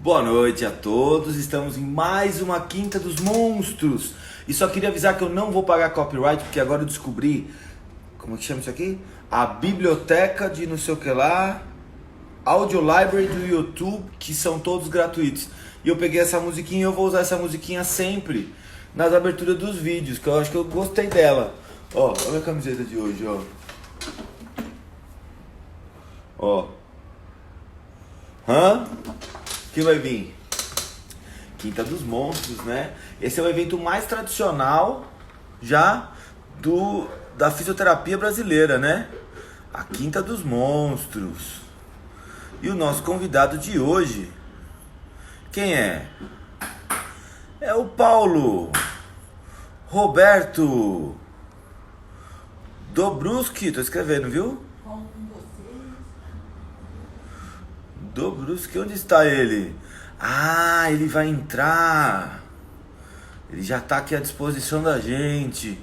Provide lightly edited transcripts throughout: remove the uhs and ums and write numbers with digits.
Boa noite a todos, estamos em mais uma Quinta dos Monstros. E só queria avisar que eu não vou pagar copyright, porque agora eu descobri, como é que chama isso aqui? A biblioteca de não sei o que lá, Audio Library do YouTube, que são todos gratuitos. E eu peguei essa musiquinha e eu vou usar essa musiquinha sempre nas aberturas dos vídeos, que eu acho que eu gostei dela. Ó, olha a camiseta de hoje, ó. Ó. Hã? Que vai vir? Quinta dos Monstros, né? Esse é o evento mais tradicional já da fisioterapia brasileira, né? A Quinta dos Monstros. E o nosso convidado de hoje, quem é? É o Paulo Roberto Dobruski, tô escrevendo, viu? Dobruski, onde está ele? Ah, ele vai entrar. Ele já está aqui à disposição da gente.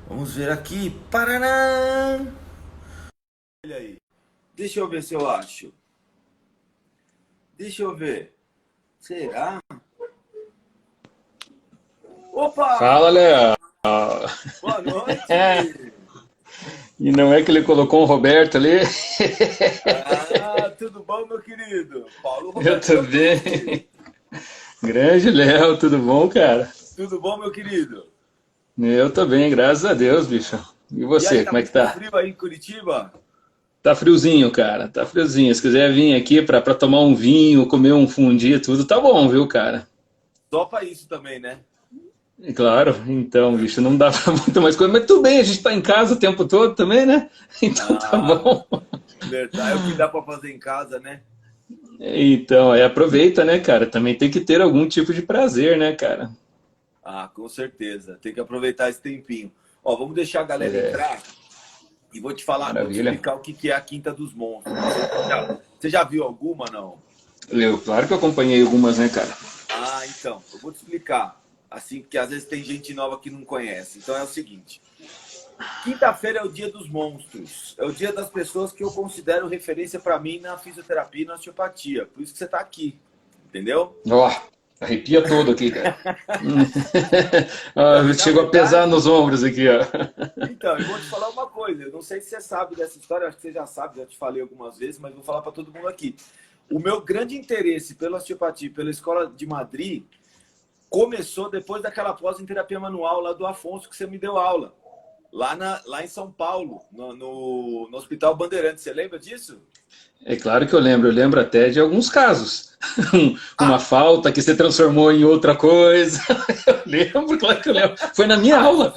Vamos ver aqui. Paraná! Olha aí. Deixa eu ver se eu acho. Deixa eu ver. Será? Opa! Fala, Léo. Boa noite! E não é que ele colocou um Roberto ali? Ah, tudo bom, meu querido? Paulo Eu Roberto. tô bem. Grande Léo, tudo bom, cara? Tudo bom, meu querido? Eu tô bem, graças a Deus, bicho. E E aí, você, tá como é que muito tá? frio aí em Curitiba? Tá friozinho, cara, tá friozinho. Se quiser vir aqui pra tomar um vinho, comer um fundi, tudo, tá bom, viu, cara? Só pra isso também, né? E claro, então, bicho, não dá pra muito mais coisa. Mas tudo bem, a gente tá em casa o tempo todo também, né? Então tá Ah, bom. verdade. É o que dá pra fazer em casa, né? Então, aí aproveita, né, cara? Também tem que ter algum tipo de prazer, né, cara? Ah, com certeza. Tem que aproveitar esse tempinho. Ó, vamos deixar a galera É, entrar e vou te falar, vou te maravilha. explicar o que que é a Quinta dos Monstros. Não sei se você já viu alguma, não? Claro que eu acompanhei algumas, né, cara? Ah, então, eu vou te explicar. Assim, porque às vezes tem gente nova que não conhece. Então é o seguinte. Quinta-feira é o dia dos monstros. É o dia das pessoas que eu considero referência para mim na fisioterapia e na osteopatia. Por isso que você está aqui. Entendeu? Ó, arrepia todo aqui, cara. Então, na Chegou a pesar verdade, nos ombros aqui, ó. então, eu vou te falar uma coisa. Eu não sei se você sabe dessa história, acho que você já sabe, já te falei algumas vezes, mas vou falar para todo mundo aqui. O meu grande interesse pela osteopatia, pela Escola de Madrid, começou depois daquela pós em terapia manual lá do Afonso que você me deu aula. Lá em São Paulo, no Hospital Bandeirantes. Você lembra disso? É claro que eu lembro até de alguns casos. Uma Ah, falta que se transformou em outra coisa. Eu lembro, claro que eu lembro. Foi na minha aula.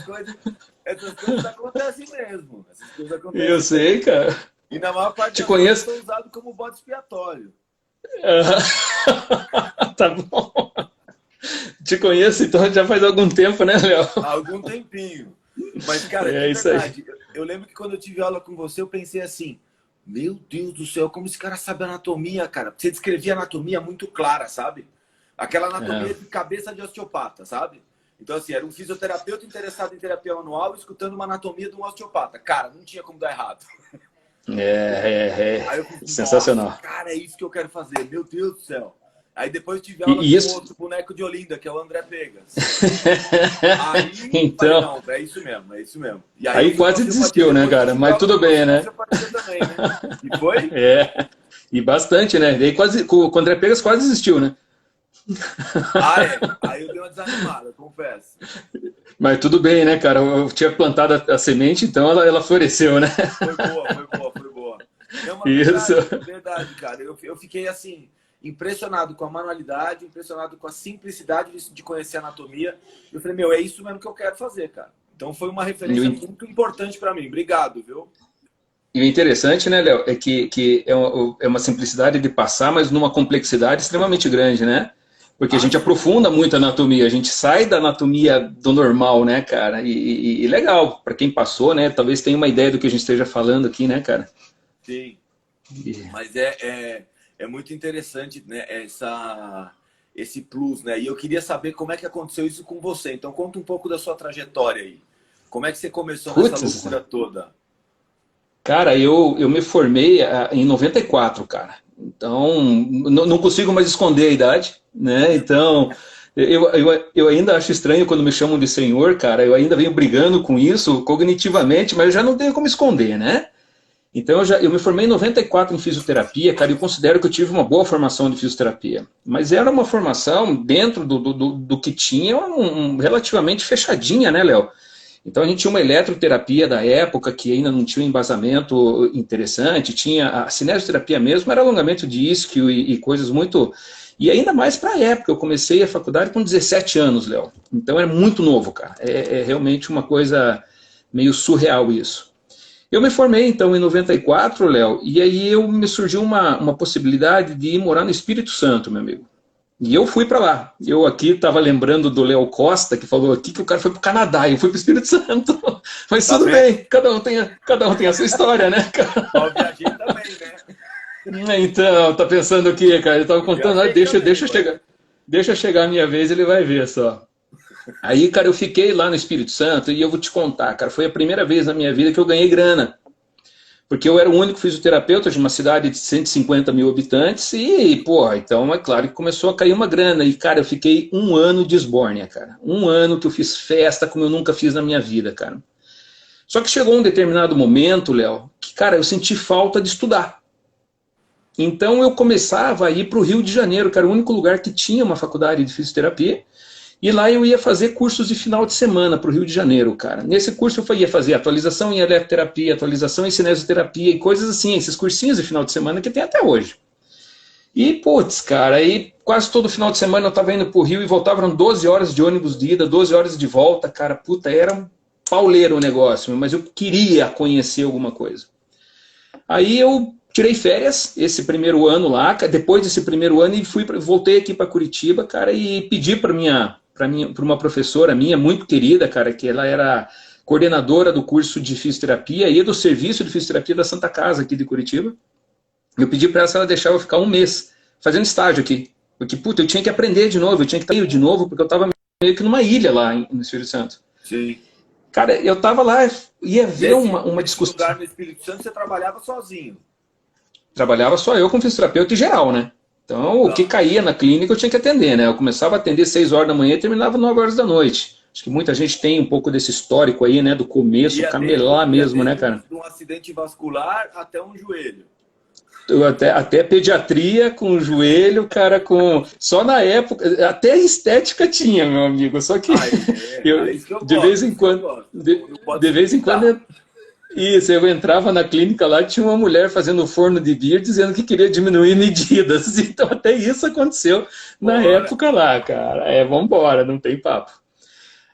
Essas coisas acontecem mesmo. Essas coisas Eu acontecem sei, mesmo. cara. E na maior parte Te das vezes eu conheço. sou usado como bode expiatório. Tá bom. Te conheço, então já faz algum tempo, né, Léo? Há algum tempinho. Mas, cara, de É isso aí. verdade, eu lembro que quando eu tive aula com você, eu pensei assim, meu Deus do céu, como esse cara sabe anatomia, cara. Você descrevia anatomia muito clara, sabe? Aquela anatomia de cabeça de osteopata, sabe? Então, assim, era um fisioterapeuta interessado em terapia manual escutando uma anatomia de um osteopata. Cara, não tinha como dar errado. Aí eu pensei, nossa, Sensacional. cara, é isso que eu quero fazer. Meu Deus do céu. Aí depois tive aula E com isso. outro boneco de Olinda, que é o André Pegas. Aí falei, Então, não, é isso mesmo, é isso mesmo. E aí eu aí fui para quase osteopatia desistiu, né, depois que cara? tive Mas aula tudo com bem, você na né? osteopatia também, né? E foi? É. E bastante, né? Daí quase, com o André Pegas quase desistiu, né? Ah, é. Aí eu dei uma desanimada, confesso. Mas tudo bem, né, cara? Eu tinha plantado a semente, então ela floresceu, né? Foi boa, foi boa, foi boa. Não, mas Isso. verdade, cara. Eu fiquei assim, impressionado com a manualidade, impressionado com a simplicidade de conhecer a anatomia. Eu falei, meu, é isso mesmo que eu quero fazer, cara. Então foi uma E referência muito importante para mim. Obrigado, viu? o interessante, né, Léo, é que é uma simplicidade de passar, mas numa complexidade extremamente grande, né? Porque a Ah, gente aprofunda muito a anatomia, a gente sai da anatomia do normal, né, cara? E legal, para quem passou, né, talvez tenha uma ideia do que a gente esteja falando aqui, né, cara? sim. E- Mas é muito interessante, né, esse plus, né? E eu queria saber como é que aconteceu isso com você. Então conta um pouco da sua trajetória aí. Como é que você começou nessa Putz, loucura toda? cara, eu me formei em 94, cara. Então, não consigo mais esconder a idade, né? Então, eu ainda acho estranho quando me chamam de senhor, cara. Eu ainda venho brigando com isso cognitivamente, mas eu já não tenho como esconder, né? Então, eu me formei em 94 em fisioterapia, cara, e eu considero que eu tive uma boa formação de fisioterapia. Mas era uma formação dentro do que tinha, relativamente fechadinha, né, Léo? Então, a gente tinha uma eletroterapia da época que ainda não tinha um embasamento interessante, tinha a cinesioterapia mesmo, era alongamento de isquio e coisas muito... E ainda mais para a época, eu comecei a faculdade com 17 anos, Léo. Então, é muito novo, cara. É realmente uma coisa meio surreal isso. Eu me formei, então, em 94, Léo, e aí me surgiu uma possibilidade de ir morar no Espírito Santo, meu amigo. E eu fui para lá. Eu aqui estava lembrando do Léo Costa, que falou aqui que o cara foi para o Canadá, e eu fui para o Espírito Santo. Mas tudo bem, cada um tem a sua história, né, cara? Eu viajei também, né? Então, tá pensando o quê, cara? Eu estava contando, deixa chegar a minha vez, ele vai ver só. Aí, cara, eu fiquei lá no Espírito Santo e eu vou te contar, cara, foi a primeira vez na minha vida que eu ganhei grana. Porque eu era o único fisioterapeuta de uma cidade de 150 mil habitantes e, porra, então é claro que começou a cair uma grana. E, cara, eu fiquei 1 ano de esbórnia, cara. 1 ano que eu fiz festa como eu nunca fiz na minha vida, cara. Só que chegou um determinado momento, Léo, que, cara, eu senti falta de estudar. Então eu começava a ir para o Rio de Janeiro, que era o único lugar que tinha uma faculdade de fisioterapia. E lá eu ia fazer cursos de final de semana para o Rio de Janeiro, cara. Nesse curso eu ia fazer atualização em eletroterapia, atualização em cinesioterapia e coisas assim, esses cursinhos de final de semana que tem até hoje. E, putz, cara, aí quase todo final de semana eu estava indo para o Rio e voltava, eram 12 horas de ônibus de ida, 12 horas de volta, cara, puta, era um pauleiro o negócio, mas eu queria conhecer alguma coisa. Aí eu tirei férias esse primeiro ano lá, depois desse primeiro ano, e voltei aqui para Curitiba, cara, e pedi para uma professora minha, muito querida, cara, que ela era coordenadora do curso de fisioterapia e do serviço de fisioterapia da Santa Casa aqui de Curitiba. Eu pedi para ela se ela deixava eu ficar 1 mês fazendo estágio aqui. Porque, puta, eu tinha que aprender de novo, eu tinha que estar de novo, porque eu estava meio que numa ilha lá no Espírito Santo. Sim. Cara, eu estava lá, ia ver uma discussão. Nesse lugar no Espírito Santo você trabalhava sozinho? Trabalhava só eu como fisioterapeuta em geral, né? Então, o que caía na clínica eu tinha que atender, né? Eu começava a atender 6 horas da manhã e terminava 9 horas da noite. Acho que muita gente tem um pouco desse histórico aí, né? Do começo, camelar mesmo, né, cara? De um acidente vascular até um joelho. Até pediatria com o joelho, cara, com... Só na época, até estética tinha, meu amigo. Só que de vez em quando... De vez em quando... Isso, eu entrava na clínica lá, tinha uma mulher fazendo forno de beer dizendo que queria diminuir medidas. Então até isso aconteceu na época lá, cara. Vambora, não tem papo.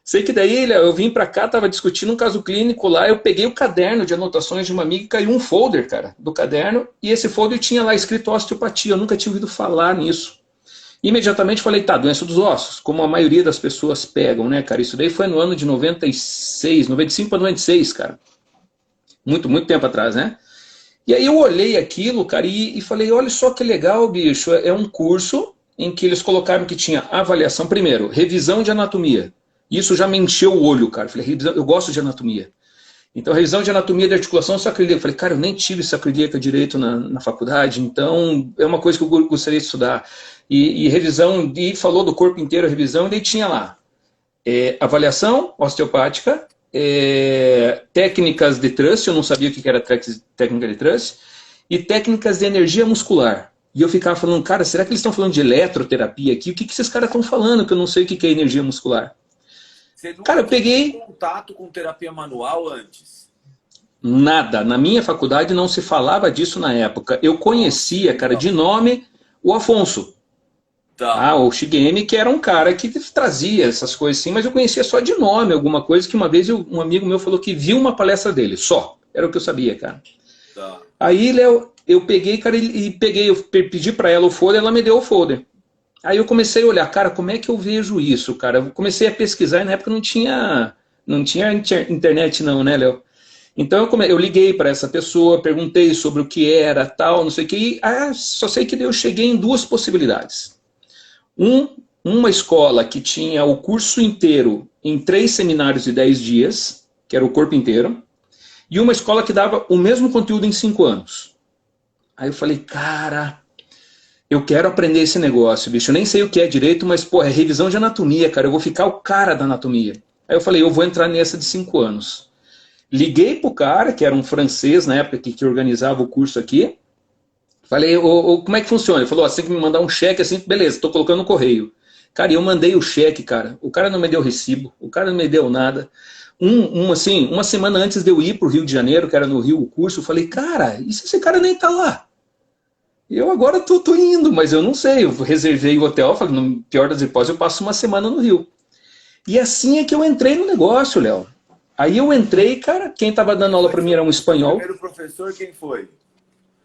Sei que daí eu vim pra cá, tava discutindo um caso clínico lá, eu peguei o caderno de anotações de uma amiga e caiu um folder, cara, do caderno, e esse folder tinha lá escrito osteopatia, eu nunca tinha ouvido falar nisso. Imediatamente falei, tá, doença dos ossos, como a maioria das pessoas pegam, né, cara? Isso daí foi no ano de 96, 95 para 96, cara. Muito, muito tempo atrás, né? E aí eu olhei aquilo, cara, e falei, olha só que legal, bicho, é um curso em que eles colocaram que tinha avaliação, primeiro, revisão de anatomia. Isso já me encheu o olho, cara. Falei, revisão, eu gosto de anatomia. Então, revisão de anatomia de articulação sacroiliaca. Falei, cara, eu nem tive sacroiliaca direito na faculdade, então é uma coisa que eu gostaria de estudar. E revisão, e falou do corpo inteiro, a revisão, e daí tinha lá avaliação osteopática, técnicas de truss, eu não sabia o que era técnica de truss, e técnicas de energia muscular. E eu ficava falando, cara, será que eles estão falando de eletroterapia aqui? O que esses caras estão falando que eu não sei o que é energia muscular? Você nunca cara, eu peguei contato com terapia manual antes? Nada. Na minha faculdade não se falava disso na época. Eu conhecia, cara, de nome, o Afonso. Tá. O Shigemi, que era um cara que trazia essas coisas assim, mas eu conhecia só de nome, alguma coisa que uma vez um amigo meu falou que viu uma palestra dele, só. Era o que eu sabia, cara. Tá. Aí, Léo, eu peguei, cara, eu pedi pra ela o folder, ela me deu o folder. Aí eu comecei a olhar, cara, como é que eu vejo isso, cara? Eu comecei a pesquisar e na época não tinha internet não, né, Léo? Então eu liguei para essa pessoa, perguntei sobre o que era, tal, não sei o que, e só sei que eu cheguei em 2 possibilidades. Uma escola que tinha o curso inteiro em 3 seminários de 10 dias, que era o corpo inteiro, e uma escola que dava o mesmo conteúdo em 5 anos. Aí eu falei, cara, eu quero aprender esse negócio, bicho. Eu nem sei o que é direito, mas, pô, é revisão de anatomia, cara. Eu vou ficar o cara da anatomia. Aí eu falei, eu vou entrar nessa de 5 anos. Liguei pro cara, que era um francês na época que organizava o curso aqui. Falei, como é que funciona? Ele falou, você tem que me mandar um cheque assim, beleza, tô colocando no correio. Cara, eu mandei o cheque, cara. O cara não me deu recibo, o cara não me deu nada. Assim, uma semana antes de eu ir pro Rio de Janeiro, que era no Rio o curso, eu falei, cara, e se esse cara nem tá lá? Eu agora tô indo, mas eu não sei. Eu reservei o hotel, falei, no pior das hipóteses, eu passo uma semana no Rio. E assim é que eu entrei no negócio, Léo. Aí eu entrei, cara, quem estava dando aula para mim era um espanhol. O primeiro professor, quem foi?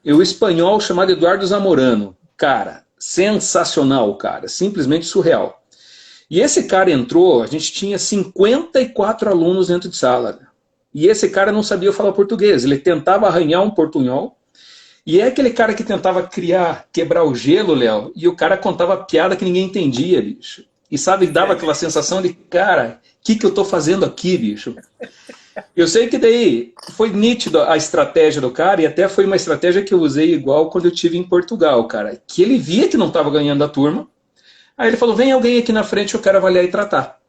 E o espanhol chamado Eduardo Zamorano. Cara, sensacional, cara. Simplesmente surreal. E esse cara entrou, a gente tinha 54 alunos dentro de sala. E esse cara não sabia falar português. Ele tentava arranhar um portunhol. E é aquele cara que tentava quebrar o gelo, Léo, e o cara contava piada que ninguém entendia, bicho. E sabe, dava aquela sensação de, cara, o que eu tô fazendo aqui, bicho? Eu sei que daí foi nítido a estratégia do cara, e até foi uma estratégia que eu usei igual quando eu tive em Portugal, cara. Que ele via que não estava ganhando a turma, aí ele falou, vem alguém aqui na frente, eu quero avaliar e tratar.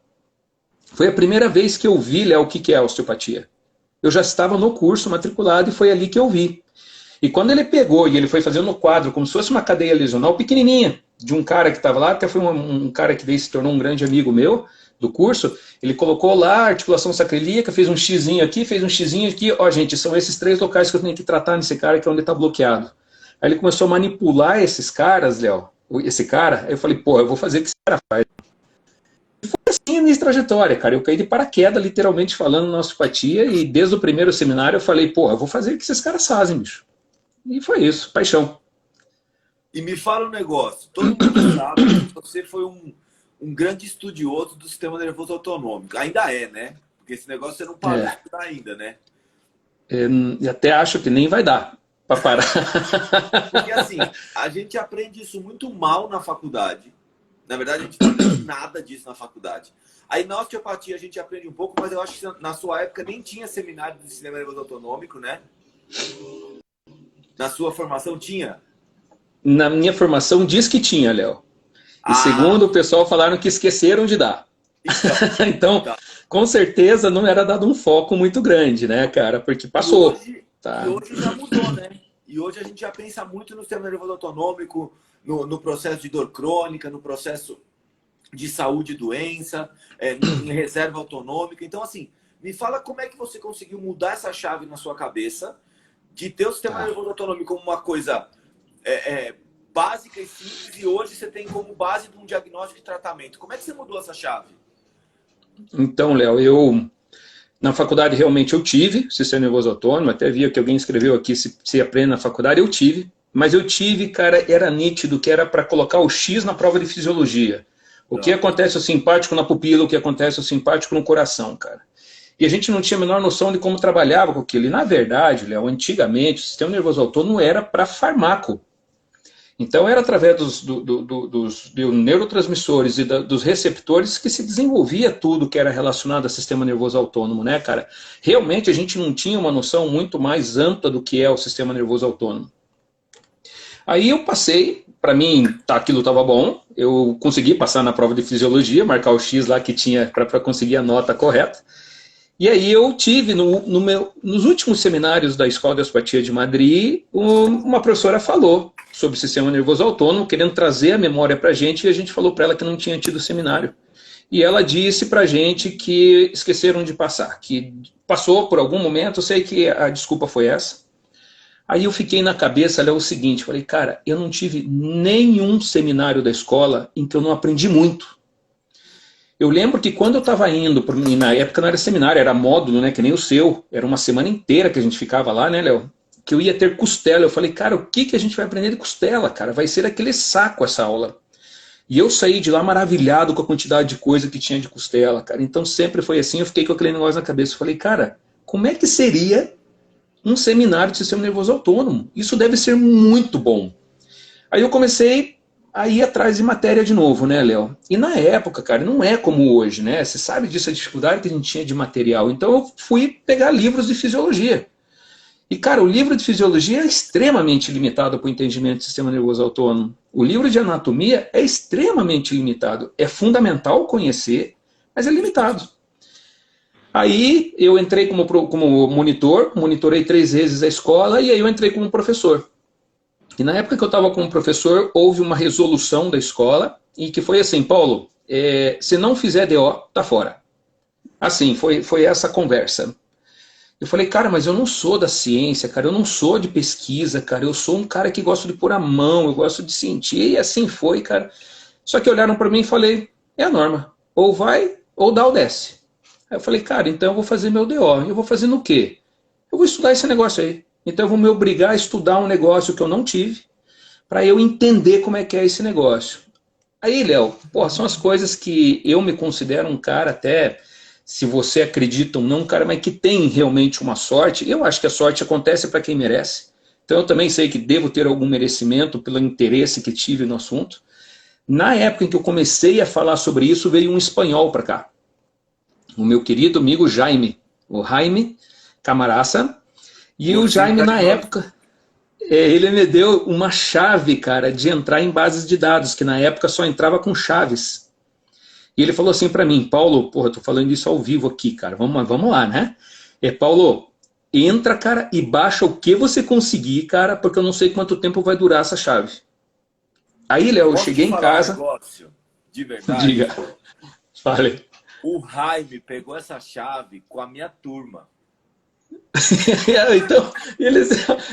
Foi a primeira vez que eu vi, Léo, o que é osteopatia. Eu já estava no curso matriculado e foi ali que eu vi. E quando ele pegou e ele foi fazendo no quadro, como se fosse uma cadeia lesional pequenininha, de um cara que estava lá, até foi um cara que daí se tornou um grande amigo meu do curso, ele colocou lá a articulação sacroiliaca, fez um xizinho aqui, fez um xizinho aqui, ó gente, são esses 3 locais que eu tenho que tratar nesse cara que é onde está bloqueado. Aí ele começou a manipular esses caras, Léo, esse cara, aí eu falei, pô, eu vou fazer o que esse cara faz. E foi assim a minha trajetória, cara, eu caí de paraquedas, literalmente falando na osteopatia, e desde o primeiro seminário eu falei, pô, eu vou fazer o que esses caras fazem, bicho. E foi isso, paixão. E me fala um negócio, todo mundo sabe que você foi um grande estudioso do sistema nervoso autonômico. Ainda é, né? Porque esse negócio você não parou de estudar ainda, né? E até acho que nem vai dar para parar. Porque assim, a gente aprende isso muito mal na faculdade. Na verdade, a gente não aprende nada disso na faculdade. Aí na osteopatia a gente aprende um pouco, mas eu acho que na sua época nem tinha seminário do sistema nervoso autonômico, né? Na sua formação tinha? Na minha formação diz que tinha, Léo. E segundo o pessoal falaram que esqueceram de dar. Então, com certeza não era dado um foco muito grande, né, cara? Porque passou. E hoje já mudou, né? E hoje a gente já pensa muito no sistema nervoso autonômico, no processo de dor crônica, no processo de saúde e doença, em reserva autonômica. Então, assim, me fala como é que você conseguiu mudar essa chave na sua cabeça de ter o sistema nervoso autonômico como uma coisa básica e simples, e hoje você tem como base de um diagnóstico e tratamento. Como é que você mudou essa chave? Então, Léo, na faculdade realmente eu tive sistema nervoso autônomo, até via que alguém escreveu aqui, se aprende na faculdade, eu tive. Mas eu tive, cara, era nítido que era para colocar o X na prova de fisiologia. O que acontece o simpático na pupila, o que acontece o simpático no coração, cara. E a gente não tinha a menor noção de como trabalhava com aquilo. E, na verdade, Léo, antigamente, o sistema nervoso autônomo era para farmaco. Então, era através dos neurotransmissores e dos receptores que se desenvolvia tudo que era relacionado ao sistema nervoso autônomo, né, cara? Realmente, a gente não tinha uma noção muito mais ampla do que é o sistema nervoso autônomo. Aí eu passei, para mim, aquilo estava bom, eu consegui passar na prova de fisiologia, marcar o X lá que tinha para conseguir a nota correta. E aí eu tive, nos últimos seminários da Escola de Osteopatia de Madrid, uma professora falou sobre o sistema nervoso autônomo, querendo trazer a memória para a gente, e a gente falou para ela que não tinha tido seminário. E ela disse para a gente que esqueceram de passar, que passou por algum momento, eu sei que a desculpa foi essa. Aí eu fiquei na cabeça, o seguinte, falei, cara, eu não tive nenhum seminário da escola em que eu não aprendi muito. Eu lembro que quando eu estava indo, na época não era seminário, era módulo, né, que nem o seu, era uma semana inteira que a gente ficava lá, né, Léo? Que eu ia ter costela. Eu falei, cara, o que a gente vai aprender de costela, cara? Vai ser aquele saco essa aula. E eu saí de lá maravilhado com a quantidade de coisa que tinha de costela, cara. Então sempre foi assim, eu fiquei com aquele negócio na cabeça. Eu falei, cara, como é que seria um seminário de sistema nervoso autônomo? Isso deve ser muito bom. Aí eu comecei a ir atrás de matéria de novo, né, Léo? E na época, cara, não é como hoje, né? Você sabe disso, a dificuldade que a gente tinha de material. Então eu fui pegar livros de fisiologia. E, cara, o livro de fisiologia é extremamente limitado para o entendimento do sistema nervoso autônomo. O livro de anatomia é extremamente limitado. É fundamental conhecer, mas é limitado. Aí eu entrei como monitor, monitorei 3 vezes a escola, e aí eu entrei como professor. E na época que eu estava como professor, houve uma resolução da escola, e que foi assim: Paulo, se não fizer DO, tá fora. Assim, foi essa conversa. Eu falei, cara, mas eu não sou da ciência, cara, eu não sou de pesquisa, cara, eu sou um cara que gosta de pôr a mão, eu gosto de sentir, e assim foi, cara. Só que olharam para mim e falei, é a norma, ou vai, ou dá ou desce. Aí eu falei, cara, então eu vou fazer meu DO, eu vou fazer no quê? Eu vou estudar esse negócio aí. Então eu vou me obrigar a estudar um negócio que eu não tive, para eu entender como é que é esse negócio. Aí, Léo, pô, são as coisas que eu me considero um cara até, se você acredita ou não, um cara, mas que tem realmente uma sorte. Eu acho que a sorte acontece para quem merece. Então eu também sei que devo ter algum merecimento pelo interesse que tive no assunto. Na época em que eu comecei a falar sobre isso, veio um espanhol para cá. O meu querido amigo Jaime, o Jaime Camaraça. E o Jaime, na época, ele me deu uma chave, cara, de entrar em bases de dados, que na época só entrava com chaves. E ele falou assim para mim, Paulo, porra, tô falando isso ao vivo aqui, cara, vamos lá, né? Paulo, entra, cara, e baixa o que você conseguir, cara, porque eu não sei quanto tempo vai durar essa chave. Aí, Léo, eu cheguei em casa... Um negócio, de verdade? Diga, fale. O Jaime pegou essa chave com a minha turma. Então, eles...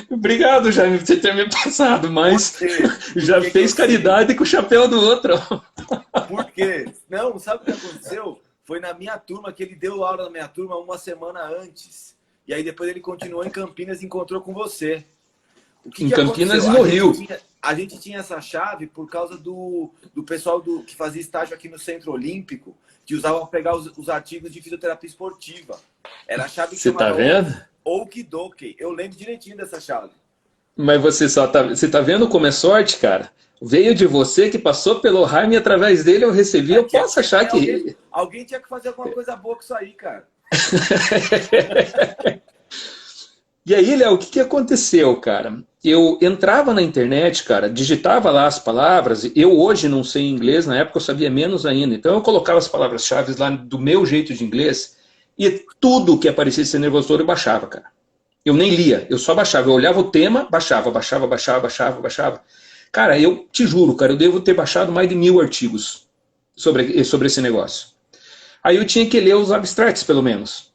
Obrigado, Jaime, por você ter me passado, mas já fez caridade com o chapéu do outro. Por quê? Não, sabe o que aconteceu? Foi na minha turma que ele deu aula na minha turma uma semana antes. E aí depois ele continuou em Campinas e encontrou com você. Em Campinas e no Rio. A gente tinha essa chave por causa do pessoal que fazia estágio aqui no Centro Olímpico, que usava para pegar os artigos de fisioterapia esportiva. Era a chave que você tá vendo? Okidoki. Eu lembro direitinho dessa chave. Mas você tá vendo como é sorte, cara? Veio de você, que passou pelo Jaime, e através dele eu recebi. Eu posso achar que... Alguém tinha que fazer alguma coisa boa com isso aí, cara. E aí, Léo, o que aconteceu, cara? Eu entrava na internet, cara, digitava lá as palavras. Eu hoje não sei inglês, na época eu sabia menos ainda. Então eu colocava as palavras-chave lá do meu jeito de inglês e tudo que aparecia ser nervoso eu baixava, cara. Eu nem lia, eu só baixava. Eu olhava o tema, baixava. Cara, eu te juro, cara, eu devo ter baixado mais de 1000 artigos sobre esse negócio. Aí eu tinha que ler os abstracts, pelo menos,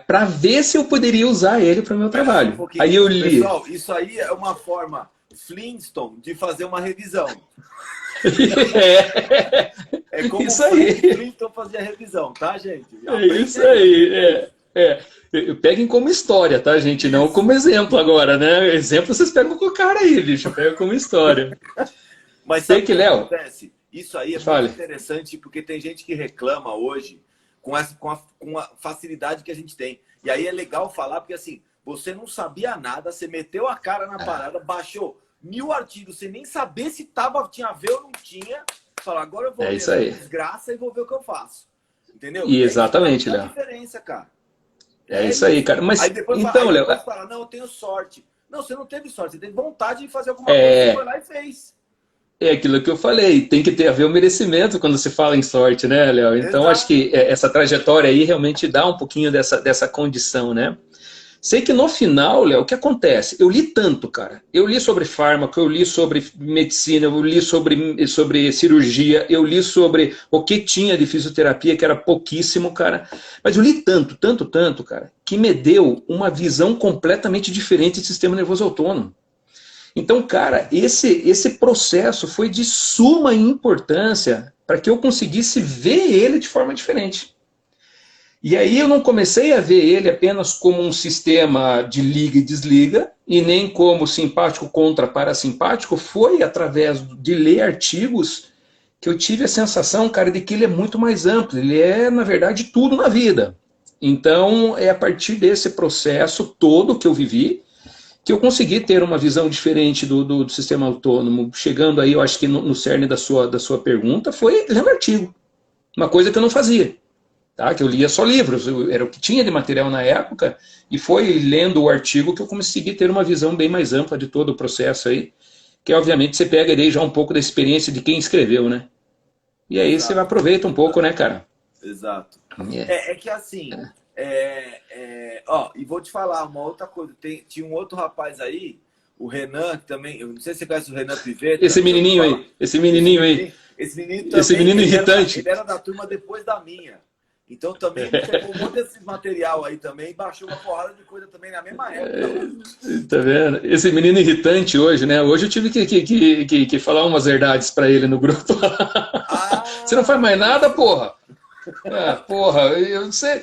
para ver se eu poderia usar ele para o meu trabalho. Aí eu li. Pessoal, isso aí é uma forma Flintstone de fazer uma revisão. É como isso aí. Flintstone fazia revisão, tá, gente? Isso aí. Peguem como história, tá, gente? Não como exemplo agora, né? Exemplo vocês pegam com o cara aí, bicho. Pegam como história. Mas sabe o que acontece? Isso aí é muito interessante, porque tem gente que reclama hoje com a facilidade que a gente tem. E aí é legal falar, porque assim, você não sabia nada, você meteu a cara na parada, baixou 1000 artigos, sem nem saber se tinha a ver ou não tinha. Fala, agora eu vou ver essa desgraça e vou ver o que eu faço. Entendeu? E exatamente, Léo. É a diferença, cara. É isso aí, cara. Mas aí depois então, Léo, fala, não, eu tenho sorte. Não, você não teve sorte, você teve vontade de fazer alguma coisa, você foi lá e fez. É aquilo que eu falei, tem que haver o merecimento quando se fala em sorte, né, Léo? Então, Exato. Acho que essa trajetória aí realmente dá um pouquinho dessa condição, né? Sei que no final, Léo, o que acontece? Eu li tanto, cara. Eu li sobre fármaco, eu li sobre medicina, eu li sobre cirurgia, eu li sobre o que tinha de fisioterapia, que era pouquíssimo, cara. Mas eu li tanto, cara, que me deu uma visão completamente diferente do sistema nervoso autônomo. Então, cara, esse processo foi de suma importância para que eu conseguisse ver ele de forma diferente. E aí eu não comecei a ver ele apenas como um sistema de liga e desliga, e nem como simpático contra parasimpático. Foi através de ler artigos que eu tive a sensação, cara, de que ele é muito mais amplo. Ele é, na verdade, tudo na vida. Então, é a partir desse processo todo que eu vivi, que eu consegui ter uma visão diferente do sistema autônomo. Chegando aí, eu acho que no cerne da sua pergunta, foi lendo artigo. Uma coisa que eu não fazia. tá? Que eu lia só livros, era o que tinha de material na época, e foi lendo o artigo que eu consegui ter uma visão bem mais ampla de todo o processo aí, que obviamente você pega aí já um pouco da experiência de quem escreveu, né? E aí você Exato, aproveita um pouco, né, cara? exato. É. É que assim, ó, e vou te falar uma outra coisa. Tinha um outro rapaz aí, o Renan, que também, eu não sei se você conhece o Renan Pivetta. Esse menininho aí, esse menininho aí. Esse menino Esse também, menino irritante. ele era da turma depois da minha. Então também ele pegou um monte desse material aí também e baixou uma porrada de coisa também na mesma época. Tá vendo? Esse menino irritante hoje, né? Hoje eu tive que falar umas verdades pra ele no grupo. Você não faz mais nada, porra? Porra, eu não sei.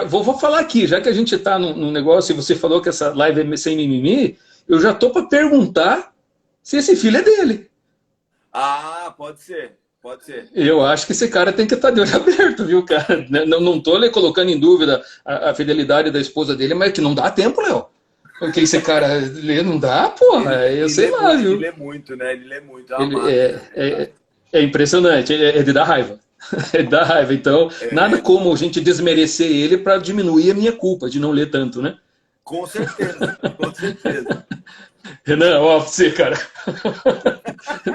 Vou falar aqui, já que a gente tá num negócio e você falou que essa live é sem mimimi, eu já tô pra perguntar se esse filho é dele. Ah, pode ser. Pode ser. Eu acho que esse cara tem que estar de olho aberto, viu, cara? Não tô colocando em dúvida a fidelidade da esposa dele, mas que não dá tempo, Léo. Porque esse cara lê, não dá, porra. Eu sei lá, viu? Ele lê muito, né? Ele lê muito. É impressionante, é de dar raiva. É de dar raiva. Então, nada como a gente desmerecer ele para diminuir a minha culpa de não ler tanto, né? Com certeza, com certeza. Renan, ó, você, cara.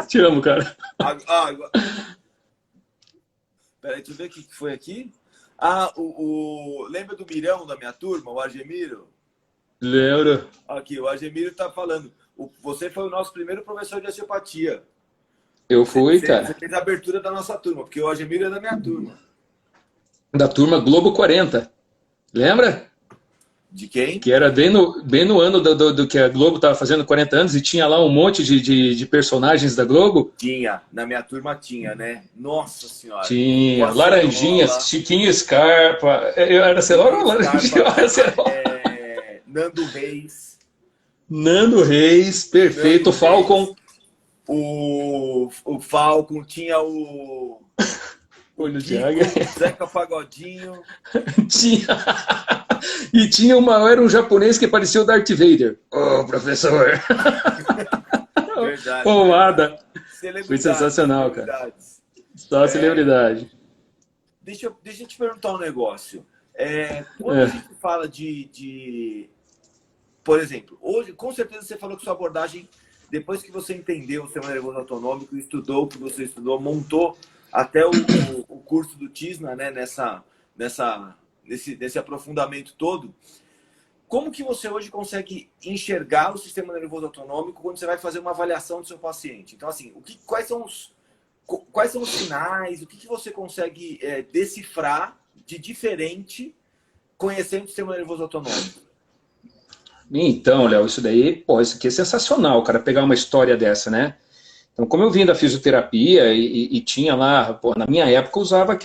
Te amo, cara. Agora... Peraí, deixa eu ver o que foi aqui. Lembra do Mirão da minha turma, o Argemiro? Lembro. Aqui, o Argemiro tá falando. Você foi o nosso primeiro professor de osteopatia. Eu fui, cara. Você fez a abertura da nossa turma, porque o Argemiro é da minha turma. Da turma Globo 40. Lembra? De quem? Que era bem no ano do que a Globo estava fazendo 40 anos e tinha lá um monte de personagens da Globo. Tinha, na minha turma tinha, né? Nossa Senhora. Tinha, Laranjinha, Chiquinho Scarpa. Era Celora ou Laranjinha? Nando Reis. Nando Reis, perfeito. Nando Falcon. Reis. O Falcon, tinha o Olho de Kiko, águia. Zeca Pagodinho. Tinha. E tinha era um japonês que parecia o Darth Vader. Ô, professor. Verdade. Pomada. Foi sensacional, cara. Só celebridade. Deixa eu te perguntar um negócio. Quando a gente fala por exemplo, hoje, com certeza você falou que sua abordagem, depois que você entendeu o sistema nervoso autonômico, estudou o que você estudou, montou até o curso do TISNA, né, nesse aprofundamento todo, como que você hoje consegue enxergar o sistema nervoso autonômico quando você vai fazer uma avaliação do seu paciente? Então, assim, quais são os sinais, o que você consegue decifrar de diferente conhecendo o sistema nervoso autonômico? Então, Léo, isso aqui é sensacional, cara, pegar uma história dessa, né? Então, como eu vim da fisioterapia e tinha lá, na minha época eu usava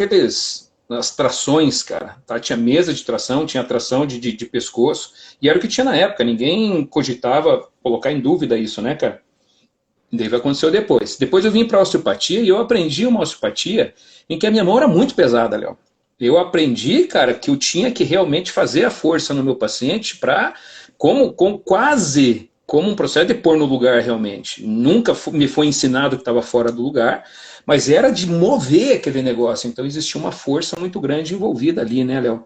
as trações, cara, tá? Tinha mesa de tração, tinha tração de pescoço, e era o que tinha na época, ninguém cogitava colocar em dúvida isso, né, cara? Daí aconteceu depois. Depois eu vim para a osteopatia e eu aprendi uma osteopatia em que a minha mão era muito pesada, Léo. Eu aprendi, cara, que eu tinha que realmente fazer a força no meu paciente para, quase como um processo de pôr no lugar realmente. Nunca me foi ensinado que estava fora do lugar, mas era de mover aquele negócio. Então existia uma força muito grande envolvida ali, né, Léo?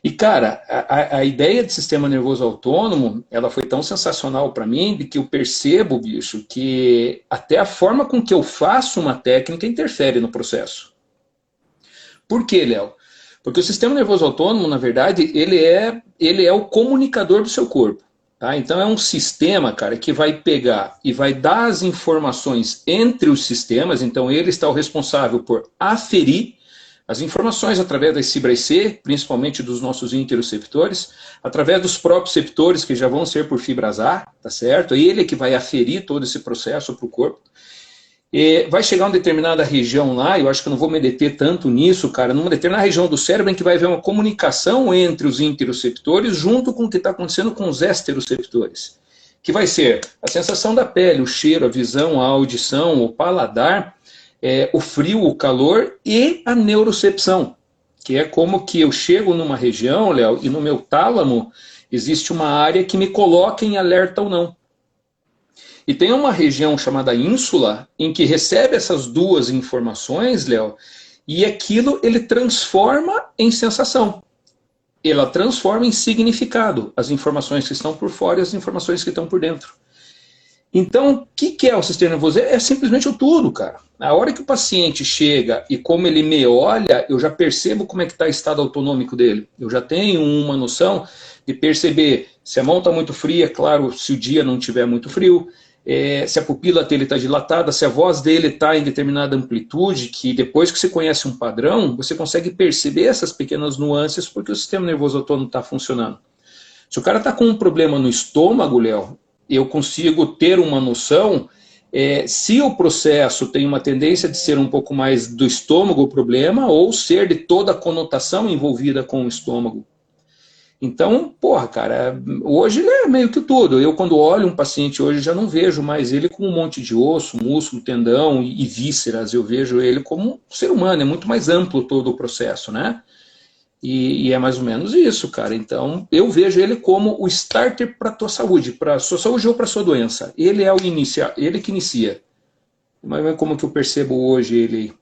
E, cara, a ideia de sistema nervoso autônomo, ela foi tão sensacional para mim, de que eu percebo, bicho, que até a forma com que eu faço uma técnica interfere no processo. Por quê, Léo? Porque o sistema nervoso autônomo, na verdade, ele é o comunicador do seu corpo. Tá? Então é um sistema, cara, que vai pegar e vai dar as informações entre os sistemas. Então ele está o responsável por aferir as informações através das fibras C, principalmente dos nossos interoceptores, através dos próprios receptores, que já vão ser por fibras A, tá certo? Ele é que vai aferir todo esse processo para o corpo. E vai chegar uma determinada região lá, eu acho que eu não vou me deter tanto nisso, cara, numa determinada região do cérebro em que vai haver uma comunicação entre os interoceptores junto com o que está acontecendo com os exteroceptores, que vai ser a sensação da pele, o cheiro, a visão, a audição, o paladar, o frio, o calor e a neurocepção, que é como que eu chego numa região, Léo, e no meu tálamo existe uma área que me coloca em alerta ou não. E tem uma região chamada ínsula, em que recebe essas duas informações, Léo, E aquilo ele transforma em sensação. Ela transforma em significado as informações que estão por fora e as informações que estão por dentro. Então, o que é o sistema nervoso? É simplesmente o tudo, cara. A hora que o paciente chega e como ele me olha, eu já percebo como é que está o estado autonômico dele. Eu já tenho uma noção de perceber se a mão está muito fria, claro, se o dia não estiver muito frio, se a pupila dele está dilatada, se a voz dele está em determinada amplitude, que depois que você conhece um padrão, você consegue perceber essas pequenas nuances porque o sistema nervoso autônomo está funcionando. Se o cara está com um problema no estômago, Léo, eu consigo ter uma noção se o processo tem uma tendência de ser um pouco mais do estômago o problema ou ser de toda a conotação envolvida com o estômago. Então, porra, cara, hoje ele é meio que tudo. Eu, quando olho um paciente hoje, já não vejo mais ele com um monte de osso, músculo, tendão e vísceras. Eu vejo ele como um ser humano, é muito mais amplo todo o processo, né? E é mais ou menos isso, cara. Então, eu vejo ele como o starter para a tua saúde, para a sua saúde ou para a sua doença. Ele é o ele que inicia. Mas como que eu percebo hoje ele?